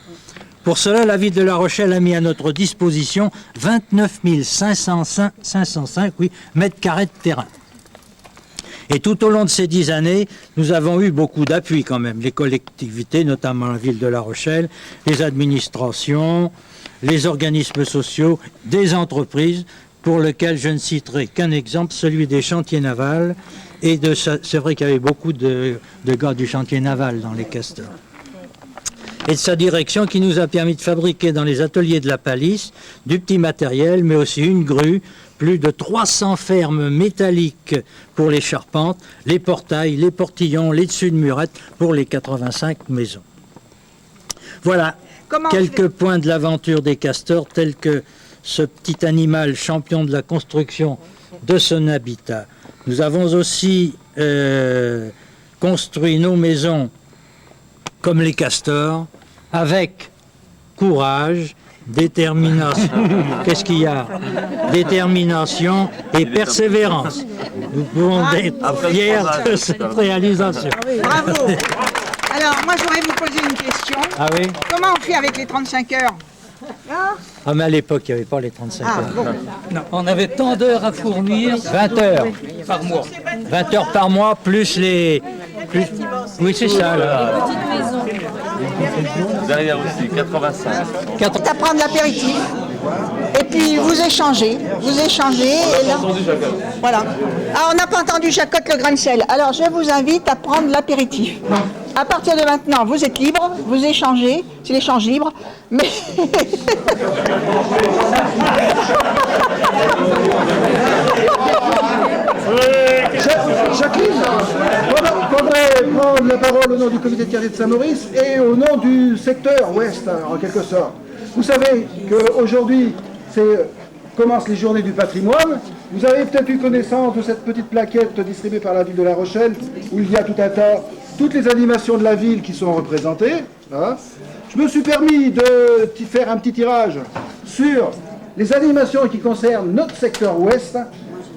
Pour cela, la ville de La Rochelle a mis à notre disposition 29 505 mètres carrés de terrain. Et tout au long de ces 10 années, nous avons eu beaucoup d'appui quand même. Les collectivités, notamment la ville de La Rochelle, les administrations, les organismes sociaux, des entreprises, pour lesquelles je ne citerai qu'un exemple, celui des chantiers navals. Et c'est vrai qu'il y avait beaucoup de gars du chantier naval dans les castors. Et de sa direction qui nous a permis de fabriquer dans les ateliers de la Palisse du petit matériel, mais aussi une grue, plus de 300 fermes métalliques pour les charpentes, les portails, les portillons, les dessus de murettes pour les 85 maisons. Voilà quelques points de l'aventure des castors, tels que ce petit animal champion de la construction de son habitat. Nous avons aussi construit nos maisons comme les castors, avec courage, détermination. Qu'est-ce qu'il y a? Détermination et persévérance. Nous pouvons être fiers de cette réalisation. Bravo. Alors, moi, je voudrais vous poser une question. Ah oui? Comment on fait avec les 35 heures? Ah, mais à l'époque, il n'y avait pas les 35 heures. Bon. Non, on avait tant d'heures à fournir. 20 heures par mois. 20 heures par mois, plus les... Oui, c'est ça, là. Derrière aussi, 85. À prendre l'apéritif. Et puis vous échangez. Et là, voilà. Ah, on n'a pas entendu Jacotte le grain de sel. Alors je vous invite à prendre l'apéritif. À partir de maintenant, vous êtes libre, vous échangez, c'est l'échange libre, mais... Jacqueline, faudrait prendre la parole au nom du comité de quartier de Saint-Maurice et au nom du secteur ouest, en quelque sorte. Vous savez qu'aujourd'hui, commencent les journées du patrimoine. Vous avez peut-être eu connaissance de cette petite plaquette distribuée par la ville de La Rochelle, où il y a tout un tas, toutes les animations de la ville qui sont représentées. Hein. Je me suis permis de faire un petit tirage sur les animations qui concernent notre secteur ouest,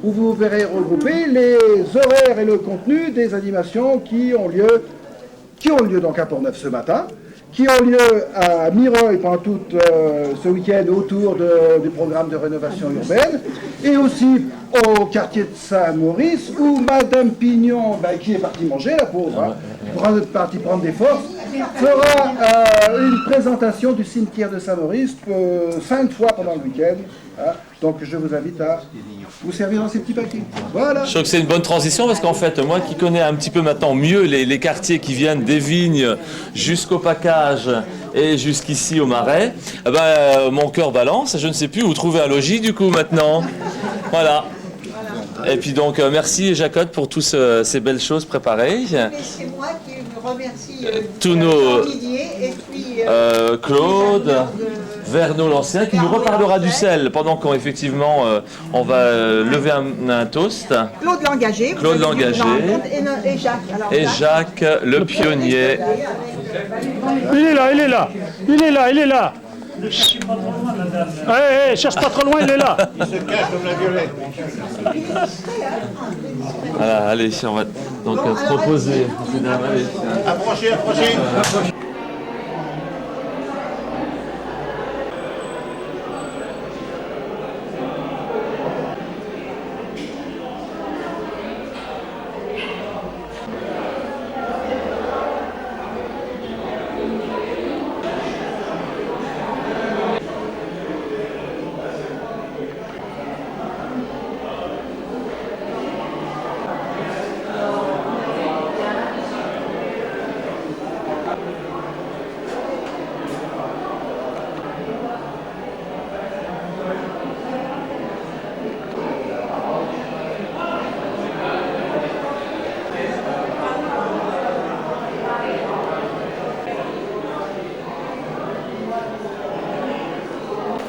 où vous verrez regrouper les horaires et le contenu des animations qui ont lieu donc à Port-Neuf ce matin, qui ont lieu à Mireuil pendant tout ce week-end autour du programme de rénovation urbaine, et aussi au quartier de Saint-Maurice, où Madame Pignon, qui est partie manger, la pauvre, partie prendre des forces, fera une présentation du cimetière de Saint-Maurice 5 fois pendant le week-end. Hein. Donc je vous invite à vous servir dans ces petits paquets. Voilà. Je trouve que c'est une bonne transition parce qu'en fait, moi qui connais un petit peu maintenant mieux les quartiers qui viennent des vignes jusqu'au Pacage et jusqu'ici au Marais, mon cœur balance. Je ne sais plus où trouver un logis du coup maintenant. Voilà. Et puis donc merci Jacotte pour toutes ces belles choses préparées. C'est moi qui remercie tous nos Didier et puis Claude, Verneau l'Ancien, qui nous reparlera du sel pendant qu'on effectivement on va lever un toast. Claude Langagé. Claude Langagé. Et Jacques. Alors, Et Jacques, le pionnier. Il est là, il est là. Il est là, il est là. Cherche pas trop loin, il est là. Il se cache comme la violette. Voilà, allez, on va donc proposer. Approchez, approchez.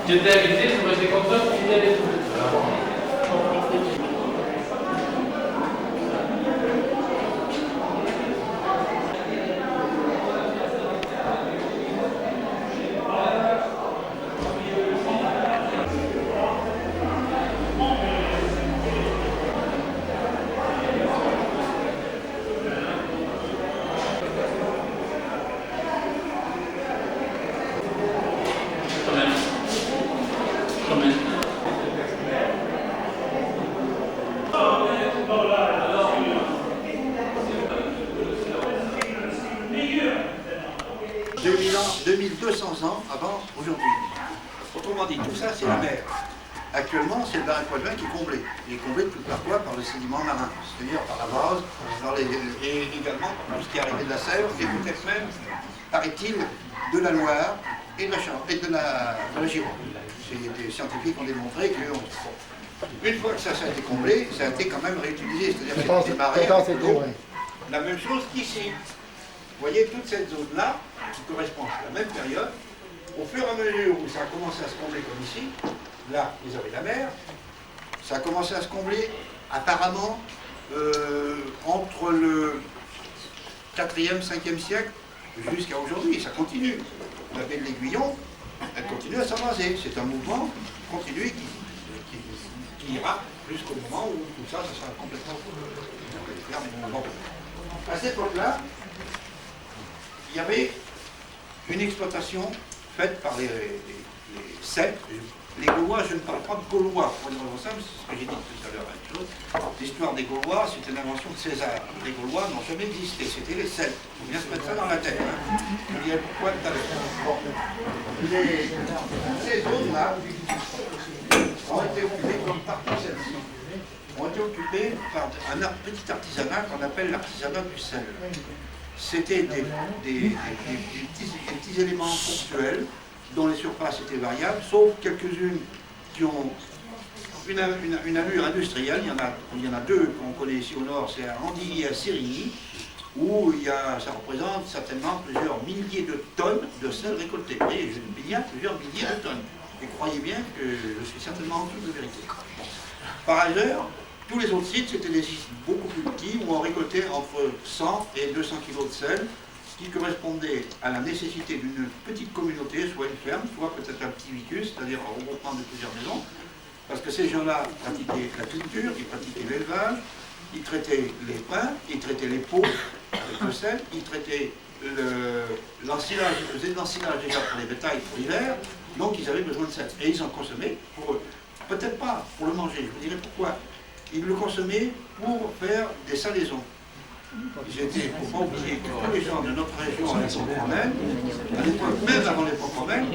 J'étais invité, je me content qu'il y ait des trucs. ans, 2200 ans avant aujourd'hui. Autrement dit, tout ça, c'est la mer. Actuellement, c'est le baril Poitevin qui est comblé. Il est comblé de toute la fois par le sédiment marin, c'est-à-dire par la vase, et également par tout ce qui est arrivé de la Sèvre, et peut-être même, paraît-il, de la Loire et de la Gironde. Des scientifiques ont démontré que une fois que ça a été comblé, ça a été quand même réutilisé, c'est-à-dire que c'est démarré avec l'eau. La même chose qu'ici. Vous voyez, toute cette zone-là, qui correspond à la même période, au fur et à mesure où ça a commencé à se combler comme ici, là, vous avez la mer, ça a commencé à se combler apparemment entre le 4e, 5e siècle jusqu'à aujourd'hui. Ça continue. La baie de l'Aiguillon, elle continue à s'avancer. C'est un mouvement continu qui ira jusqu'au moment où tout ça, ça sera complètement fermé. Bon. À cette époque-là, il y avait une exploitation faite par les Celtes. Les Gaulois, je ne parle pas de Gaulois, pour une raison simple, c'est ce que j'ai dit tout à l'heure. L'histoire des Gaulois, c'est une invention de César. Les Gaulois n'ont jamais existé, c'était les Celtes. Il faut bien se mettre ça dans la tête. Hein. Je dirais pourquoi tout à l'heure. Bon. Ces zones-là ont été occupées comme partout celle-ci. Ont été occupées par un petit artisanat qu'on appelle l'artisanat du sel. C'était des petits éléments ponctuels dont les surfaces étaient variables, sauf quelques-unes qui ont une allure industrielle. Il y en a deux qu'on connaît ici au nord, c'est à Andilly et à Sérigny, où ça représente certainement plusieurs milliers de tonnes de sel récolté. Vous voyez, je dis bien plusieurs milliers de tonnes. Et croyez bien que je suis certainement en toute vérité. Par ailleurs, tous les autres sites, c'était des sites beaucoup plus petits, où on récoltait entre 100 et 200 kg de sel, qui correspondait à la nécessité d'une petite communauté, soit une ferme, soit peut-être un petit vicus, c'est-à-dire un regroupement de plusieurs maisons, parce que ces gens-là pratiquaient la culture, ils pratiquaient l'élevage, ils traitaient les pains, ils traitaient les pots avec le sel, ils traitaient l'ensilage, ils faisaient de l'ensilage déjà pour les bétails pour l'hiver, donc ils avaient besoin de sel. Et ils en consommaient pour eux. Peut-être pas pour le manger, je vous dirai pourquoi. Ils le consommaient pour faire des salaisons. Il ne faut pas oublier que tous les gens de notre région à l'époque romaine, même avant l'époque romaine,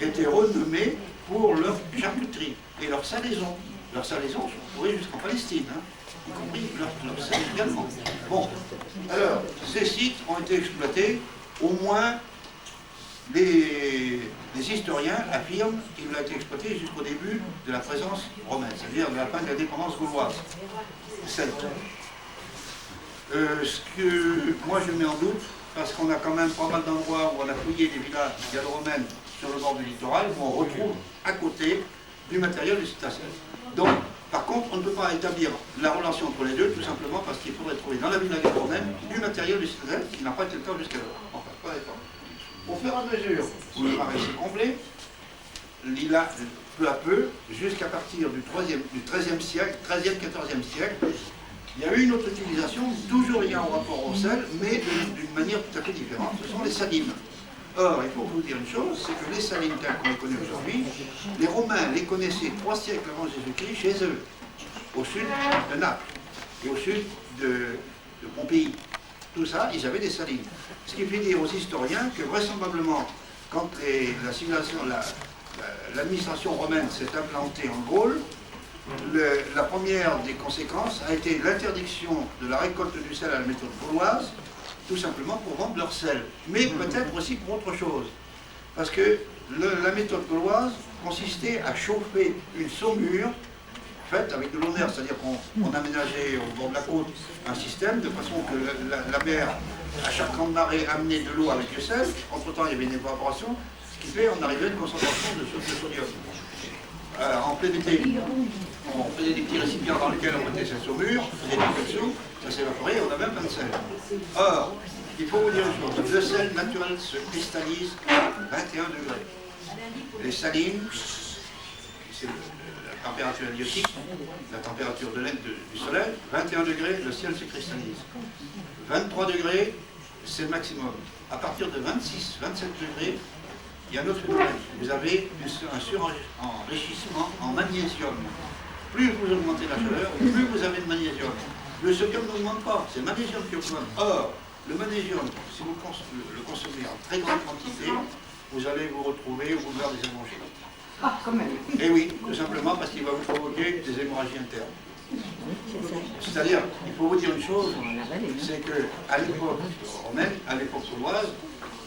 étaient renommés pour leur charcuterie et leur salaison. Leurs salaisons sont trouvées jusqu'en Palestine, hein, y compris leur sel également. Bon, alors, ces sites ont été exploités, au moins les historiens affirment qu'il a été exploité jusqu'au début de la présence romaine, c'est-à-dire de la fin de la dépendance gauloise. Ce que moi je mets en doute, parce qu'on a quand même pas mal d'endroits où on a fouillé des villages gallo-romaines sur le bord du littoral, où on retrouve à côté du matériel de citadelle. Donc, par contre, on ne peut pas établir la relation entre les deux, tout simplement parce qu'il faudrait trouver dans la ville romaine du matériel de citadelle, qui n'a pas été le cas jusqu'alors. Enfin, pas d'accord. Au fur et à mesure où le marais s'est comblé, l'île, peu à peu, jusqu'à partir du XIIIe siècle, 13e, 14e siècle, il y a eu une autre utilisation, toujours liée au rapport au sel, mais d'une manière tout à fait différente. Ce sont les salines. Or, il faut vous dire une chose, c'est que les salines telles qu'on les connaît aujourd'hui, les Romains les connaissaient 3 siècles avant Jésus-Christ chez eux, au sud de Naples et au sud de Pompéi. Tout ça, ils avaient des salines. Ce qui fait dire aux historiens que vraisemblablement, quand l'administration romaine s'est implantée en Gaule, la première des conséquences a été l'interdiction de la récolte du sel à la méthode gauloise, tout simplement pour vendre leur sel, mais peut-être aussi pour autre chose. Parce que la méthode gauloise consistait à chauffer une saumure faite avec de l'eau mer, c'est-à-dire qu'on aménageait au bord de la côte un système de façon que la mer, à chaque camp de marée, amenait de l'eau avec du sel. Entre-temps, il y avait une évaporation, ce qui fait qu'on arrivait à une concentration de sodium. En plein été, on faisait des petits récipients dans lesquels on mettait cette saumure, on faisait du calcium, ça s'évaporait et on avait plein de sel. Or, il faut vous dire une chose, le sel naturel se cristallise à 21 degrés. Les salines, c'est la température héliotique, la température du soleil, 21 degrés, le ciel se cristallise. 23 degrés, c'est le maximum. À partir de 26, 27 degrés, il y a un autre phénomène. Vous avez un surenrichissement en magnésium. Plus vous augmentez la chaleur, plus vous avez de magnésium. Le sodium n'augmente pas, c'est le magnésium qui augmente. Or, le magnésium, si vous le consommez en très grande quantité, vous allez vous retrouver au boulevard des hémorragies. Ah, quand même. Et oui, tout simplement parce qu'il va vous provoquer des hémorragies internes. C'est-à-dire, il faut vous dire une chose, c'est qu'à l'époque romaine, à l'époque gauloise,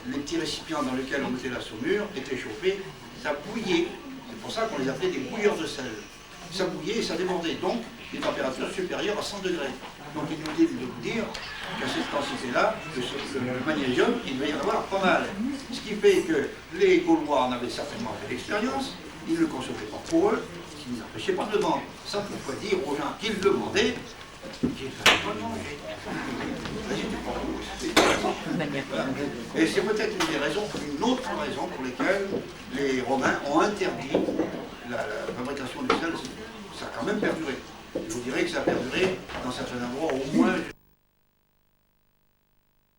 les petits récipients dans lesquels on mettait la saumure étaient chauffés, ça bouillait. C'est pour ça qu'on les appelait des bouilleurs de sel. Ça bouillait et ça débordait, donc des températures supérieures à 100 degrés. Donc inutile de vous dire qu'à cette densité-là, le magnésium, il devait y en avoir pas mal. Ce qui fait que les Gaulois en avaient certainement fait l'expérience, ils ne le consommaient pas pour eux, ce qui ne n'empêchait pas de le vendre. Ça pourrait dire aux gens qui le vendaient, qu'il ne fallait pas le manger. Voilà. Et c'est peut-être une autre raison pour lesquelles les Romains ont interdit la fabrication du sel. Ça a quand même perduré. Je vous dirais que ça a perduré dans certains endroits au moins